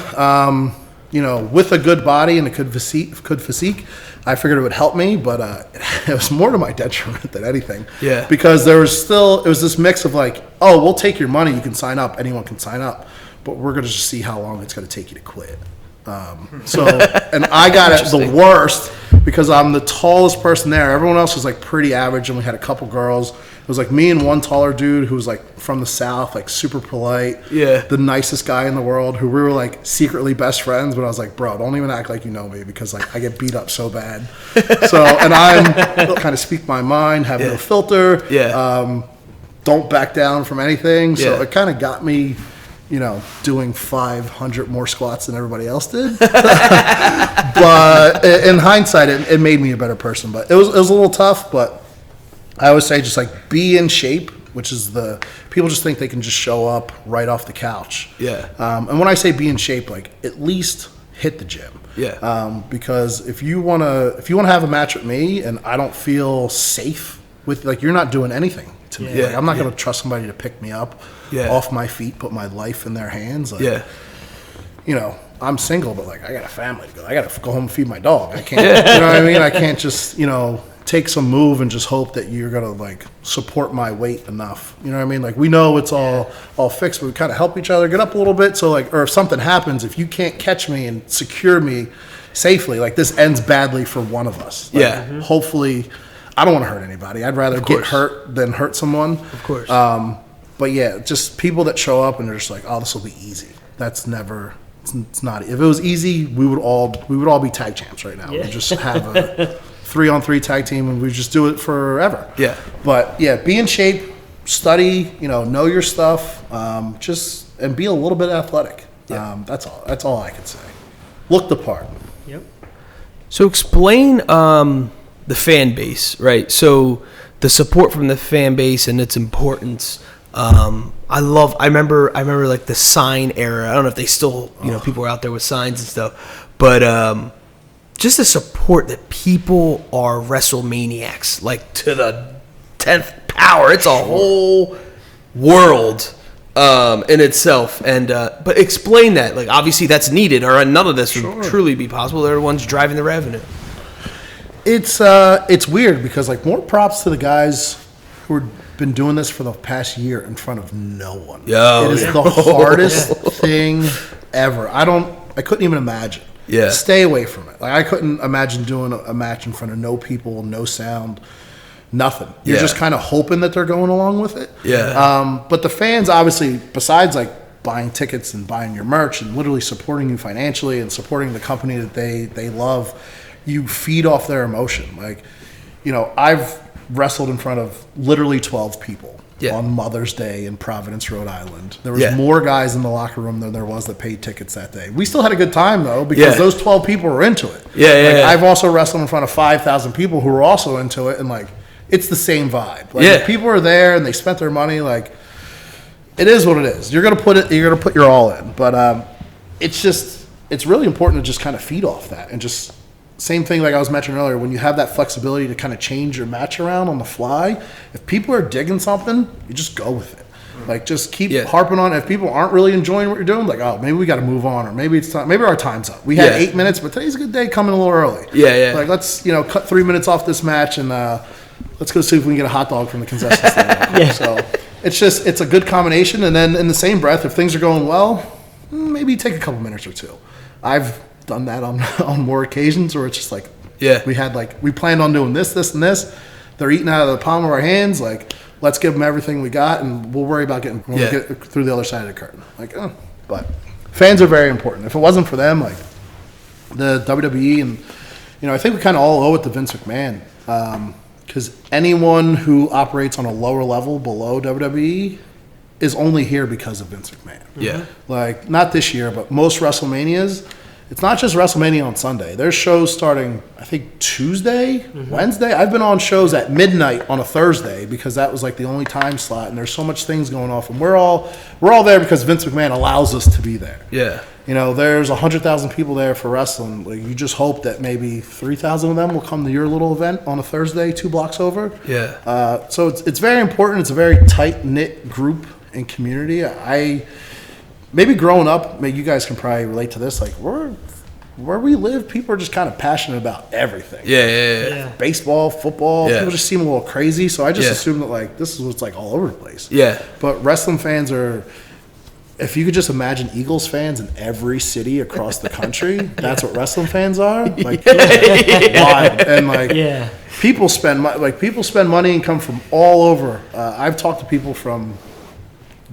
with a good body and a good physique. I figured it would help me, but it was more to my detriment than anything. Because it was this mix of like, oh, we'll take your money, you can sign up, anyone can sign up, but we're going to just see how long it's going to take you to quit. And I got it the worst because I'm the tallest person there. Everyone else was like pretty average, and we had a couple girls. It was like me and one taller dude who was like from the South, like super polite, the nicest guy in the world, who we were like secretly best friends. But I was like, bro, don't even act like you know me, because like I get beat up so bad. And I'm kind of speak my mind, have no filter, don't back down from anything. So it kind of got me, doing 500 more squats than everybody else did. But in hindsight, it made me a better person. But it was a little tough, but I always say just like be in shape, which is people just think they can just show up right off the couch. And when I say be in shape, like at least hit the gym. Because if you wanna have a match with me and I don't feel safe with, like, you're not doing anything to me. Like, I'm not gonna trust somebody to pick me up off my feet, put my life in their hands. Like, I'm single, but like I got a family to go. I got to go home and feed my dog. I can't, you know what I mean? I can't just, take some move and just hope that you're gonna like support my weight enough. You know what I mean? Like we know it's all fixed, but we kind of help each other get up a little bit. So like, or if something happens, if you can't catch me and secure me safely, like this ends badly for one of us. Like, hopefully, I don't want to hurt anybody. I'd rather get hurt than hurt someone. Of course. But yeah, just people that show up and they're just like, oh, this will be easy. That's never. It's not. If it was easy, we would all be tag champs right now. Yeah. We'd just have a 3-on-3 tag team, and we just do it forever. Yeah. But yeah, be in shape, study, know your stuff, and be a little bit athletic. Yeah. That's all I could say. Look the part. Yep. So explain the fan base, right? So the support from the fan base and its importance. I remember like the sign era. I don't know if they still, people were out there with signs and stuff, but just the support that people are WrestleManiacs, like to the 10th power. It's a whole world in itself. And but explain that. Like obviously that's needed, or none of this would truly be possible. They're the ones driving the revenue. It's weird because like more props to the guys who have been doing this for the past year in front of no one. It is the hardest thing ever. I couldn't even imagine. Yeah. Stay away from it. Like I couldn't imagine doing a match in front of no people, no sound, nothing. You're just kind of hoping that they're going along with it. Yeah. But the fans obviously, besides like buying tickets and buying your merch and literally supporting you financially and supporting the company that they love, you feed off their emotion. Like, I've wrestled in front of literally 12 people. On Mother's Day in Providence, Rhode Island. There was more guys in the locker room than there was that paid tickets that day. We still had a good time, though, because those 12 people were into it. I've also wrestled in front of 5,000 people who were also into it, and, like, it's the same vibe. Like, if people are there and they spent their money, like, it is what it is. You're gonna put your all in. But it's really important to just kind of feed off that and just same thing like I was mentioning earlier, when you have that flexibility to kind of change your match around on the fly, if people are digging something, you just go with it. Like, just keep harping on it. If people aren't really enjoying what you're doing, like, oh, maybe we got to move on, or maybe it's time, maybe our time's up. We had 8 minutes, but today's a good day coming a little early. Like, let's, cut 3 minutes off this match and let's go see if we can get a hot dog from the concession stand. So it's a good combination. And then in the same breath, if things are going well, maybe take a couple minutes or two. I've done that on more occasions where it's just like we planned on doing this and this. They're eating out of the palm of our hands. Like, let's give them everything we got, and we'll worry about when we get through the other side of the curtain. Like, but fans are very important. If it wasn't for them, like the WWE, and I think we kind of all owe it to Vince McMahon, because anyone who operates on a lower level below WWE is only here because of Vince McMahon. Like, not this year, but most WrestleManias. It's not just WrestleMania on Sunday. There's shows starting, I think, Tuesday, Wednesday. I've been on shows at midnight on a Thursday because that was like the only time slot, and there's so much things going off, and we're all there because Vince McMahon allows us to be there. There's 100,000 people there for wrestling. Like, you just hope that maybe 3,000 of them will come to your little event on a Thursday 2 blocks over. So it's very important. It's a very tight-knit group and community. Maybe growing up, you guys can probably relate to this. Like, where we live, people are just kind of passionate about everything. Baseball, football, people just seem a little crazy. So I just assume that, like, this is what's like all over the place. But wrestling fans are, if you could just imagine Eagles fans in every city across the country, that's what wrestling fans are. Like, wild. And like, people spend money and come from all over. I've talked to people from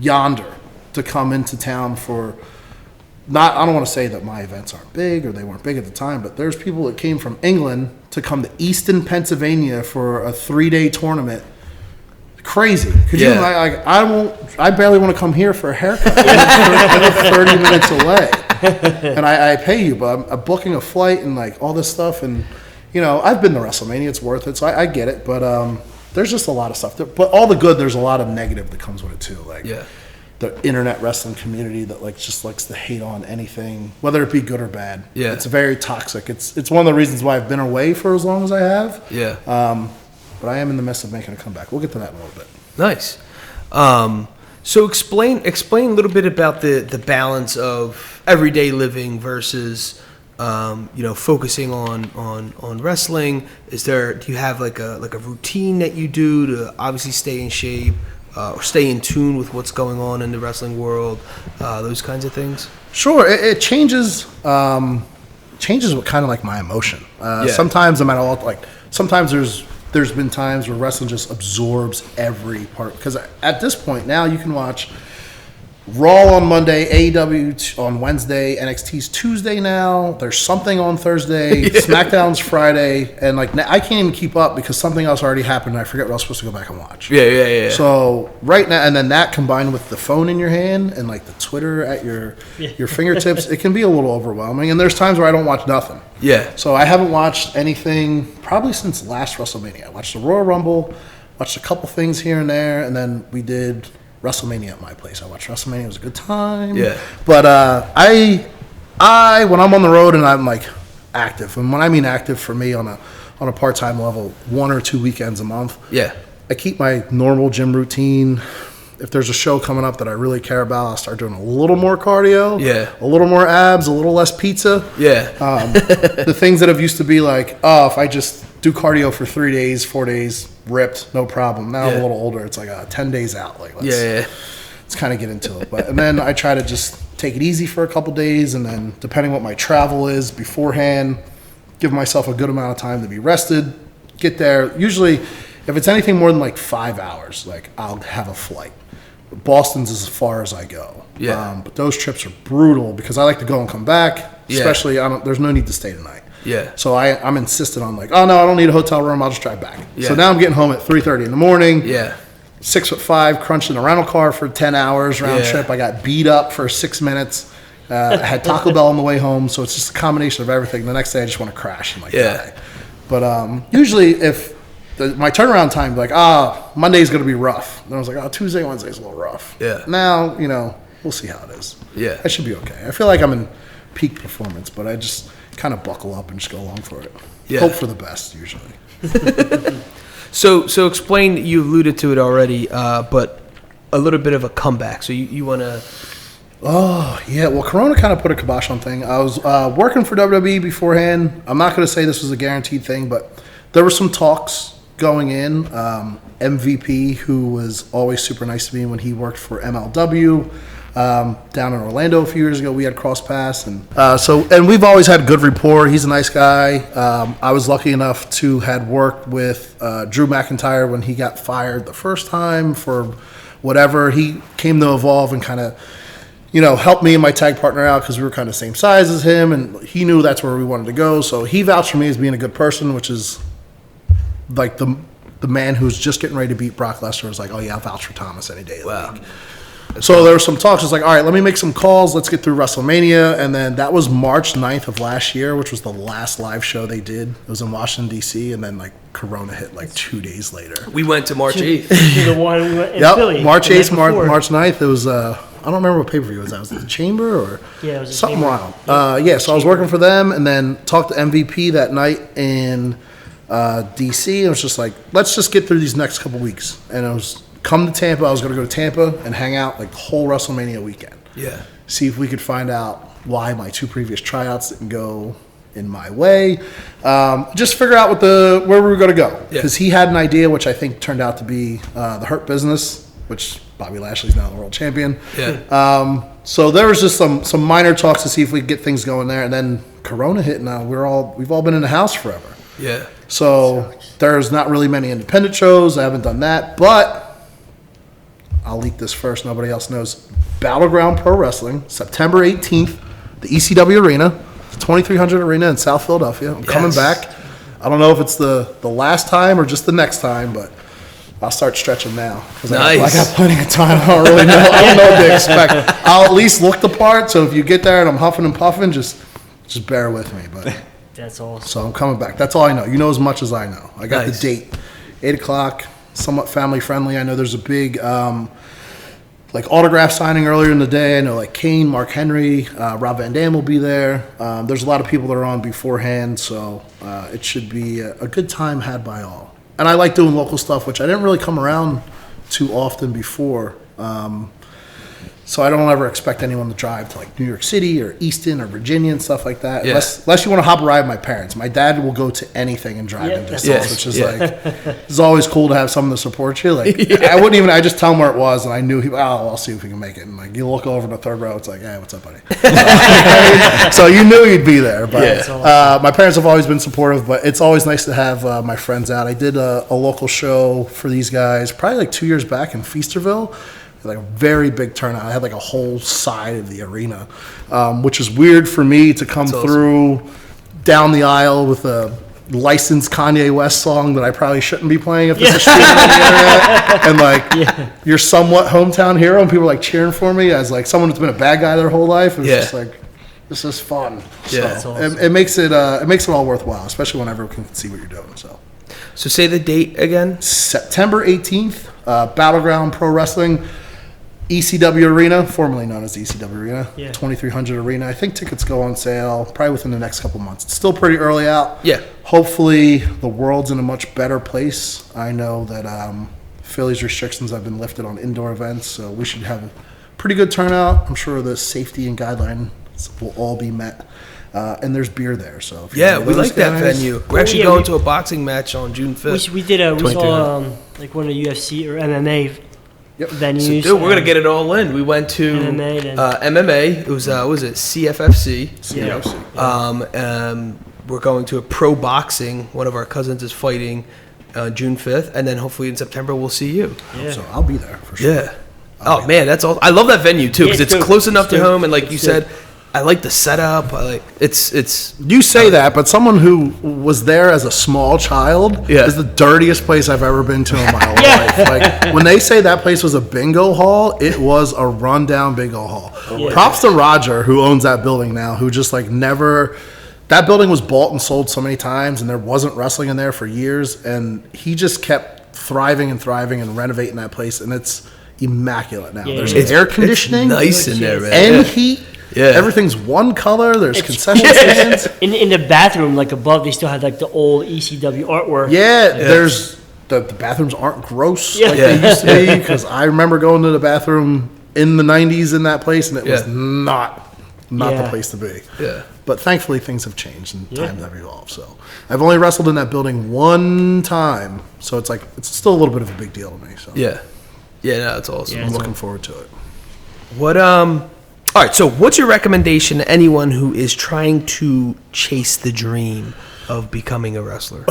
yonder to come into town for I don't want to say that my events aren't big or they weren't big at the time, but there's people that came from England to come to Easton, Pennsylvania for a 3-day tournament. Crazy. Could you I barely want to come here for a haircut. I live 30 minutes away. And I pay you, but I'm booking a flight and like all this stuff, and I've been to WrestleMania, it's worth it, so I get it, but there's just a lot of stuff. But all the good, there's a lot of negative that comes with it too. Like the internet wrestling community that just likes to hate on anything, whether it be good or bad. It's very toxic. It's one of the reasons why I've been away for as long as I have. But I am in the midst of making a comeback. We'll get to that in a little bit. Nice. So explain a little bit about the balance of everyday living versus focusing on wrestling. Do you have like a routine that you do to obviously stay in shape or stay in tune with what's going on in the wrestling world, those kinds of things? Sure, it changes what kind of like my emotion. Sometimes I'm at all sometimes there's been times where wrestling just absorbs every part, because at this point now you can watch Raw on Monday, AEW on Wednesday, NXT's Tuesday now. There's something on Thursday, SmackDown's Friday, and I can't even keep up because something else already happened and I forget what I was supposed to go back and watch. Yeah. So right now, and then that combined with the phone in your hand and like the Twitter at your fingertips, it can be a little overwhelming. And there's times where I don't watch nothing. Yeah. So I haven't watched anything probably since last WrestleMania. I watched the Royal Rumble, watched a couple things here and there, and then we did WrestleMania at my place. I watched WrestleMania. It was a good time. Yeah. But I when I'm on the road and I'm like active, and when I mean active for me on a part-time level, 1 or 2 weekends a month. Yeah. I keep my normal gym routine. If there's a show coming up that I really care about, I'll start doing a little more cardio. Yeah. A little more abs, a little less pizza. Yeah. The things that have used to be like, oh, if I just do cardio for 3 days, 4 days, ripped, no problem. Now I'm a little older. It's like 10 days out. Let's kind of get into it. And then I try to just take it easy for a couple days, and then depending what my travel is beforehand, give myself a good amount of time to be rested, get there. Usually, if it's anything more than like 5 hours, I'll have a flight. Boston's as far as I go. Yeah. But those trips are brutal because I like to go and come back, especially there's no need to stay tonight. Yeah. So I'm insistent on oh no, I don't need a hotel room. I'll just drive back. Yeah. So now I'm getting home at 3:30 in the morning. Yeah. 6'5", crunched in a rental car for 10 hours round trip. I got beat up for 6 minutes. I had Taco Bell on the way home. So it's just a combination of everything. The next day I just want to crash and die. But usually if my turnaround time, Monday's going to be rough. Then I was like, Tuesday, Wednesday's a little rough. Yeah. Now, we'll see how it is. Yeah. I should be okay. I feel like I'm in peak performance, but I just kind of buckle up and just go along for it. Yeah. Hope for the best, usually. So explain, you alluded to it already, but a little bit of a comeback. So you want to... Oh, yeah. Well, Corona kind of put a kibosh on thing. I was working for WWE beforehand. I'm not going to say this was a guaranteed thing, but there were some talks going in. MVP, who was always super nice to me when he worked for MLW, down in Orlando a few years ago, we had cross paths, and we've always had good rapport. He's a nice guy. I was lucky enough to had worked with Drew McIntyre when he got fired the first time for whatever. He came to Evolve and kind of helped me and my tag partner out because we were kind of the same size as him, and he knew that's where we wanted to go. So he vouched for me as being a good person, which is like the man who's just getting ready to beat Brock Lesnar was like, oh yeah, I'll vouch for Thomas any day of the week. So there were some talks. It's like, all right, let me make some calls. Let's get through WrestleMania. And then that was March 9th of last year, which was the last live show they did. It was in Washington, D.C. And then, Corona hit 2 days later. We went to March 8th. The one in Philly. March 8th, March 9th. It was, I don't remember what pay-per-view it was. Was it the Chamber or it was something Chamber. wild? So I was working for them and then talked to MVP that night in D.C. And it was just like, let's just get through these next couple weeks. And it was... come to Tampa. I was going to go to Tampa and hang out the whole WrestleMania weekend. Yeah. See if we could find out why my 2 previous tryouts didn't go in my way. Just figure out where we were going to go. Because he had an idea, which I think turned out to be the Hurt Business, which Bobby Lashley's now the world champion. Yeah. So there was just some minor talks to see if we could get things going there. And then Corona hit, and we've all been in the house forever. Yeah. So there's not really many independent shows. I haven't done that, but I'll leak this first. Nobody else knows. Battleground Pro Wrestling, September 18th, the ECW Arena, the 2300 Arena in South Philadelphia. I'm coming back. I don't know if it's the last time or just the next time, but I'll start stretching now. Nice. I got plenty of time. I don't really know. I don't know what to expect. I'll at least look the part, so if you get there and I'm huffing and puffing, just bear with me. But that's awesome. So I'm coming back. That's all I know. You know as much as I know. I got the date, 8 o'clock. Somewhat family friendly. I know there's a big autograph signing earlier in the day. I know Kane, Mark Henry, Rob Van Dam will be there. There's a lot of people that are on beforehand, so it should be a good time had by all. And I like doing local stuff, which I didn't really come around too often before So I don't ever expect anyone to drive to like New York City or Easton or Virginia and stuff like that. Yeah. Unless you want to hop a ride with my parents. My dad will go to anything and drive in distance, which is like, it's always cool to have someone to support you. Like I just tell him where it was, and I knew I'll see if we can make it. And like you look over in the third row, it's like, hey, what's up, buddy? So you knew he'd be there. But my parents have always been supportive, but it's always nice to have my friends out. I did a local show for these guys probably like 2 years back in Feasterville. Like a very big turnout. I had like a whole side of the arena, which is weird for me to come through down the aisle with a licensed Kanye West song that I probably shouldn't be playing if this is streaming on the internet. And like you're somewhat hometown hero, and people are like cheering for me as like someone who's been a bad guy their whole life. It's just like, this is fun. Yeah, so awesome. it makes it all worthwhile, especially when everyone can see what you're doing. So say the date again. September 18th, Battleground Pro Wrestling. ECW Arena, formerly known as the ECW Arena, 2300 Arena. I think tickets go on sale probably within the next couple months. It's still pretty early out. Yeah. Hopefully the world's in a much better place. I know that Philly's restrictions have been lifted on indoor events, so we should have a pretty good turnout. I'm sure the safety and guidelines will all be met. And there's beer there, so if we like that venue. We're actually going to a boxing match on June 5th. We saw like one of the UFC or MMA venues. So, dude, we're gonna get it all in. We went to MMA. It was CFFC. CFFC. We're going to a pro boxing. One of our cousins is fighting June 5th, and then hopefully in September we'll see you. Yeah. So I'll be there for sure. Yeah. Oh man, that's all. I love that venue too because it's close enough to home, and like you said, I like the setup. I like it's. You say that, but someone who was there as a small child is the dirtiest place I've ever been to in my whole life. Like when they say that place was a bingo hall, it was a rundown bingo hall. Props to Roger, who owns that building now, who just like never. That building was bought and sold so many times, and there wasn't wrestling in there for years, and he just kept thriving and renovating that place, and it's immaculate now. There's air conditioning, nice in there, man, and heat. Yeah, everything's one color. There's concession stands. In the bathroom, like above, they still had like the old ECW artwork. There's the bathrooms aren't gross like they used to be, because I remember going to the bathroom in the 90s in that place, and it was not the place to be. Yeah. But thankfully things have changed and times have evolved. So I've only wrestled in that building one time, so it's like it's still a little bit of a big deal to me. So no, it's awesome. I'm looking forward to it. What All right, so what's your recommendation to anyone who is trying to chase the dream of becoming a wrestler?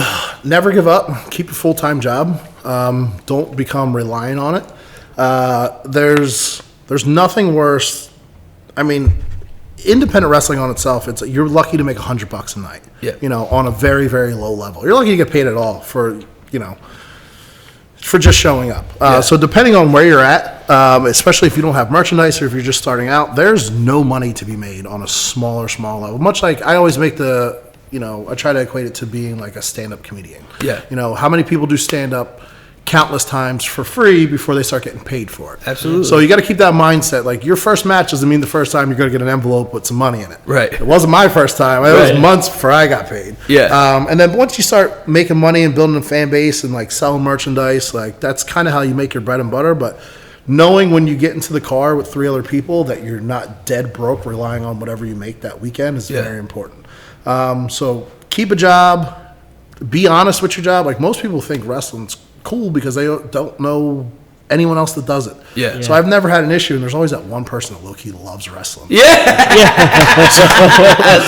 Never give up. Keep a full-time job. Don't become reliant on it. There's nothing worse. I mean, independent wrestling on itself, you're lucky to make $100 a night. Yeah. On a very, very low level. You're lucky to get paid at all for just showing up. So depending on where you're at, especially if you don't have merchandise or if you're just starting out, there's no money to be made on a small level. Much like I always make I try to equate it to being like a stand-up comedian. Yeah. How many people do stand-up countless times for free before they start getting paid for it? Absolutely. So you got to keep that mindset. Like your first match doesn't mean the first time you're going to get an envelope with some money in it. Right. It wasn't my first time. It was months before I got paid. Yeah. And then once you start making money and building a fan base and like selling merchandise, like that's kind of how you make your bread and butter. But knowing when you get into the car with 3 other people that you're not dead broke relying on whatever you make that weekend is very important. So keep a job. Be honest with your job. Like most people think wrestling's cool because they don't know anyone else that does it. Yeah. So I've never had an issue, and there's always that one person that low-key loves wrestling. That's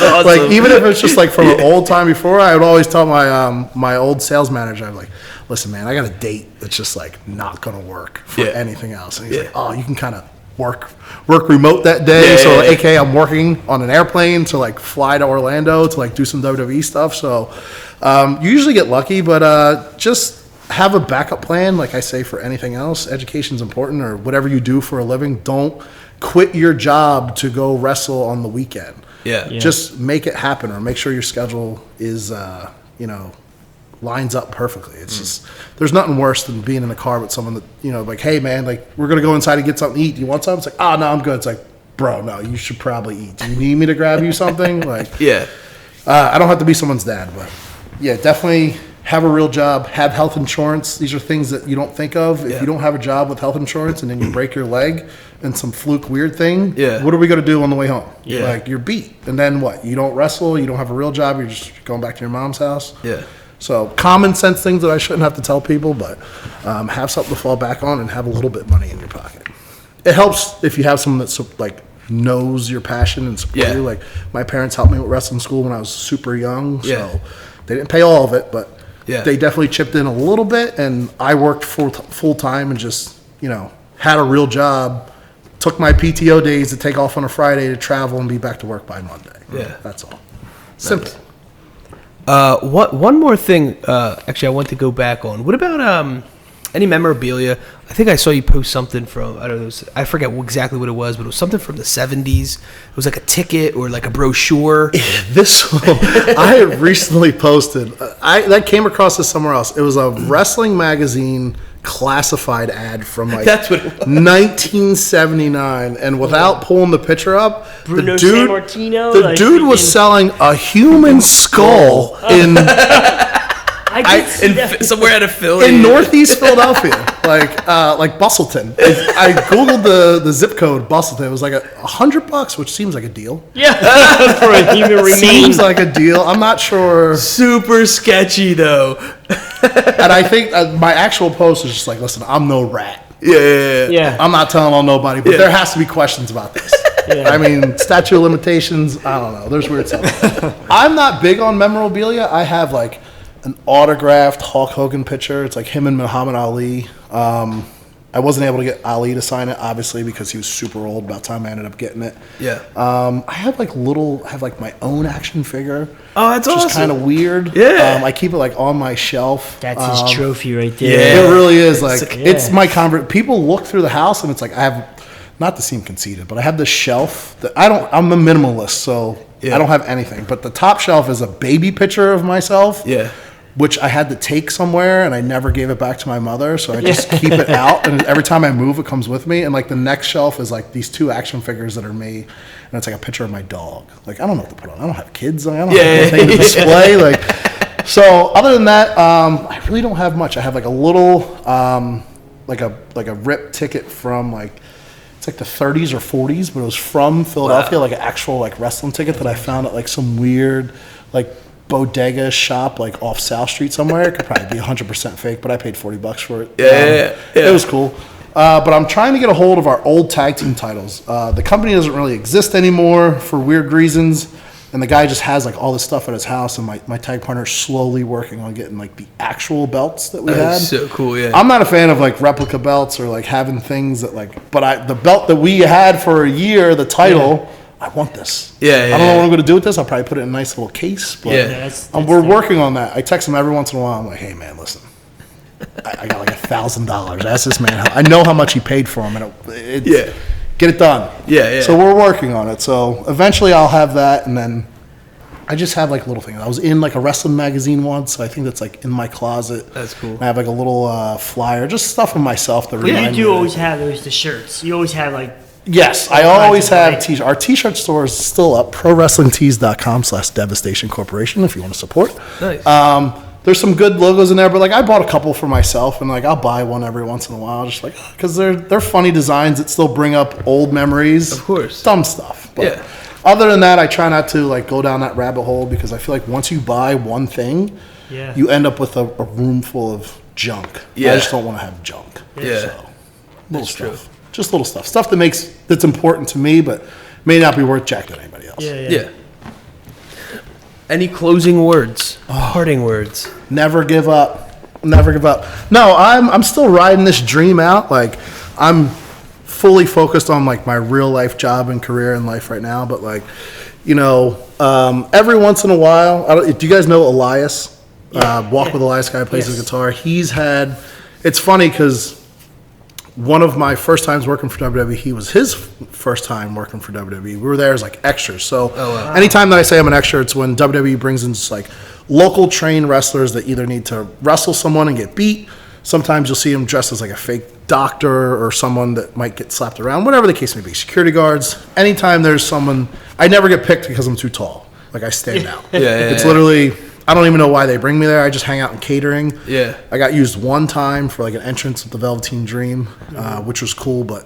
awesome. Like even if it's just like from an old time before, I would always tell my old sales manager, I'm like, listen, man, I got a date that's just like not gonna work for anything else. And he's like, oh, you can kind of work remote that day. AKA I'm working on an airplane to like fly to Orlando to like do some WWE stuff. So you usually get lucky, but just have a backup plan, like I say for anything else. Education's important, or whatever you do for a living. Don't quit your job to go wrestle on the weekend. Just make it happen, or make sure your schedule is lines up perfectly. It's just, there's nothing worse than being in a car with someone that, like, hey man, like we're gonna go inside and get something to eat. Do you want something? It's like, oh no, I'm good. It's like, bro, no, you should probably eat. Do you need me to grab you something? Like, I don't have to be someone's dad, but definitely have a real job, have health insurance. These are things that you don't think of. If you don't have a job with health insurance and then you break your leg and some fluke weird thing, what are we going to do on the way home? Like, you're beat. And then what? You don't wrestle, you don't have a real job, you're just going back to your mom's house. So common sense things that I shouldn't have to tell people, but have something to fall back on and have a little bit of money in your pocket. It helps if you have someone that's like knows your passion and support you. Like, my parents helped me with wrestling school when I was super young, so they didn't pay all of it, but they definitely chipped in a little bit, and I worked full time and just, had a real job, took my PTO days to take off on a Friday to travel and be back to work by Monday. That's all. Simple. One more thing, actually, I want to go back on. What about any memorabilia? I think I saw you post something from, I don't know, I forget exactly what it was, but it was something from the 70s. It was like a ticket or like a brochure. I had recently posted, that came across this somewhere else. It was a wrestling magazine classified ad from like That's what it was. 1979, and without pulling the picture up, Bruno the Sammartino, dude, dude was selling a human skull in somewhere out of Philly. in Northeast Philadelphia, like Bustleton. I googled the zip code Bustleton. It was like $100, which seems like a deal. For a human remains. Seems like a deal. I'm not sure. Super sketchy though. And I think my actual post is just like, listen, I'm no rat. Yeah. I'm not telling on nobody, but there has to be questions about this. I mean, statute of limitations, I don't know. There's weird stuff. I'm not big on memorabilia. I have like an autographed Hulk Hogan picture. It's like him and Muhammad Ali. I wasn't able to get Ali to sign it, obviously, because he was super old by the time I ended up getting it. I have like my own action figure. Oh, that's awesome. Which is kind of weird. I keep it like on my shelf. That's his trophy right there. It really is. Like, it's my people look through the house and it's like, I have, not to seem conceited, but I have this shelf that I'm a minimalist, so I don't have anything. But the top shelf is a baby picture of myself. Which I had to take somewhere, and I never gave it back to my mother, so I just keep it out, and every time I move, it comes with me. And like the next shelf is like these 2 action figures that are me, and it's like a picture of my dog. Like, I don't know what to put on. I don't have kids. I don't have anything to display. Like, so other than that, I really don't have much. I have like a little, like a rip ticket from like, it's like the 30s or 40s, but it was from Philadelphia, like an actual like wrestling ticket that I found at like some weird like bodega shop like off South Street somewhere. It could probably be 100% fake, but I paid $40 for it. It was cool. But I'm trying to get a hold of our old tag team titles. The company doesn't really exist anymore for weird reasons, and the guy just has like all this stuff at his house, and my tag partner's slowly working on getting like the actual belts that we had. That's so cool. I'm not a fan of like replica belts or like having things that like, but the belt that we had for a year, the title, I want this. I don't know what I'm going to do with this. I'll probably put it in a nice little case. But that's we're working on that. I text him every once in a while. I'm like, hey, man, listen. I got like $1,000. Ask this man. I know how much he paid for them. And get it done. So we're working on it. So eventually I'll have that. And then I just have like little things. I was in like a wrestling magazine once. So I think that's like in my closet. That's cool. I have like a little flyer. Just stuff for myself to remind me. You do always have the shirts. You always have like. Yes, I always have t-shirts. Our t-shirt store is still up, prowrestlingtees.com/Devastation Corporation if you want to support. Nice. There's some good logos in there, but like I bought a couple for myself, and like I'll buy one every once in a while, just like because they're funny designs that still bring up old memories. Of course, dumb stuff. But other than that, I try not to like go down that rabbit hole because I feel like once you buy one thing, you end up with a room full of junk. I just don't want to have junk. So, little stuff. Just little stuff that's important to me, but may not be worth jack to anybody else. Any closing words? Parting words? Never give up. Never give up. No, I'm still riding this dream out. Like, I'm fully focused on like my real life job and career in life right now. But like, every once in a while, do you guys know Elias? Walk with Elias, guy who plays the guitar. It's funny because one of my first times working for WWE was his first time working for WWE. We were there as like extras. So anytime that I say I'm an extra, it's when WWE brings in just like local trained wrestlers that either need to wrestle someone and get beat. Sometimes you'll see them dressed as like a fake doctor or someone that might get slapped around, whatever the case may be. Security guards. Anytime there's someone, I never get picked because I'm too tall. Like I stand out. It's literally I don't even know why they bring me there. I just hang out in catering. Yeah. I got used one time for like an entrance at the Velveteen Dream, which was cool, but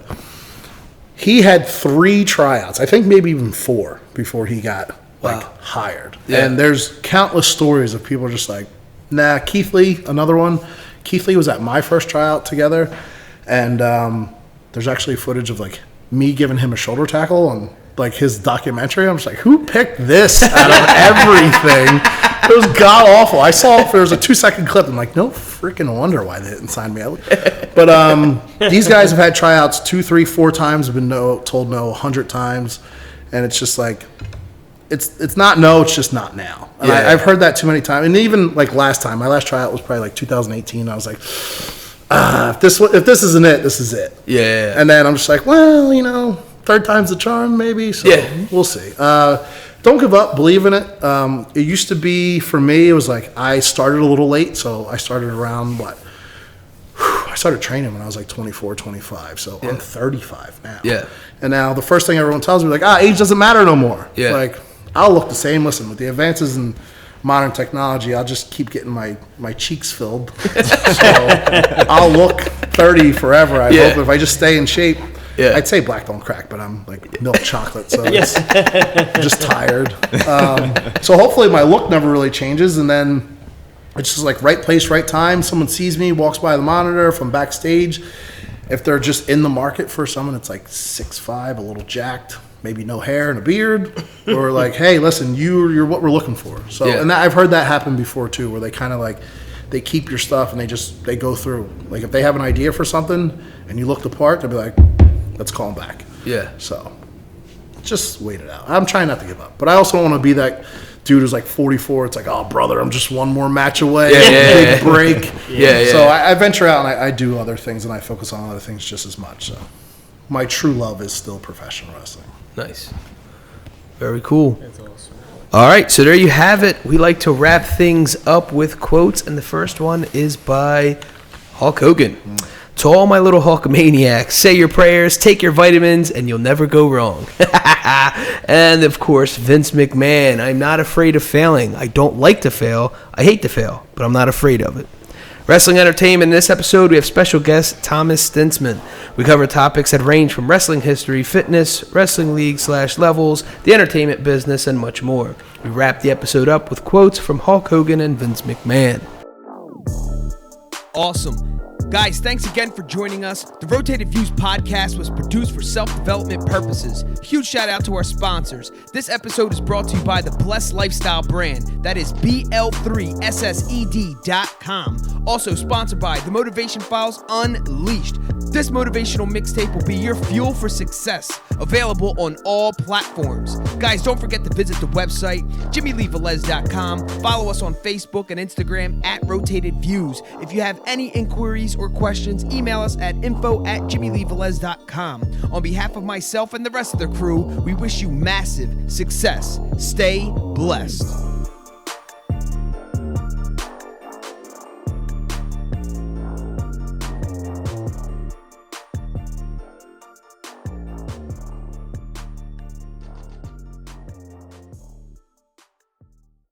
he had 3 tryouts. I think maybe even 4 before he got hired. Yeah. And there's countless stories of people just like, nah. Keith Lee, another one. Keith Lee was at my first tryout together, and there's actually footage of like me giving him a shoulder tackle on like his documentary. I'm just like, who picked this out of everything? It was god awful. I saw there was a 2-second clip. I'm like, no freaking wonder why they didn't sign me out. But these guys have had tryouts 2, 3, 4 times. Have been told no 100 times, and it's just like, it's not no. It's just not now. And I've heard that too many times. And even like last time, my last tryout was probably like 2018. I was like, if this isn't it, this is it. Yeah. And then I'm just like, well, third time's the charm, maybe. So we'll see. Don't give up. Believe in it. It used to be, for me, it was like I started a little late. So I started around I started training when I was like 24, 25. So I'm 35 now. Yeah. And now the first thing everyone tells me, like, age doesn't matter no more. Yeah. Like, I'll look the same. Listen, with the advances in modern technology, I'll just keep getting my cheeks filled. So I'll look 30 forever. I hope if I just stay in shape. Yeah. I'd say black don't crack, but I'm like milk chocolate, so I'm just tired. So hopefully my look never really changes, and then it's just like right place, right time. Someone sees me, walks by the monitor from backstage. If they're just in the market for someone that's like 6'5", a little jacked, maybe no hair and a beard, or like, hey, listen, you're what we're looking for. So, and I've heard that happen before too, where they kind of like, they keep your stuff and they go through. Like if they have an idea for something and you look the part, they'll be like, let's call them back. Yeah. So just wait it out. I'm trying not to give up, but I also don't want to be that dude who's like 44. It's like, oh brother, I'm just one more match away. Big break. So I venture out and I do other things, and I focus on other things just as much. So my true love is still professional wrestling. Nice. Very cool. That's awesome. All right, so there you have it. We like to wrap things up with quotes, and the first one is by Hulk Hogan. To all my little Hulkamaniacs, say your prayers, take your vitamins, and you'll never go wrong. And, of course, Vince McMahon. I'm not afraid of failing. I don't like to fail. I hate to fail, but I'm not afraid of it. Wrestling Entertainment. In this episode, we have special guest Thomas Stintsman. We cover topics that range from wrestling history, fitness, wrestling league/levels, the entertainment business, and much more. We wrap the episode up with quotes from Hulk Hogan and Vince McMahon. Awesome. Guys, thanks again for joining us. The Rotated Views podcast was produced for self-development purposes. Huge shout out to our sponsors. This episode is brought to you by the Blessed Lifestyle brand. That is BL3SSED.com. Also sponsored by The Motivation Files Unleashed. This motivational mixtape will be your fuel for success. Available on all platforms. Guys, don't forget to visit the website, JimmyleeVelez.com. Follow us on Facebook and Instagram at Rotated Views. If you have any inquiries or questions, email us at info@JimmyleeVelez.com. On behalf of myself and the rest of the crew, we wish you massive success. Stay blessed.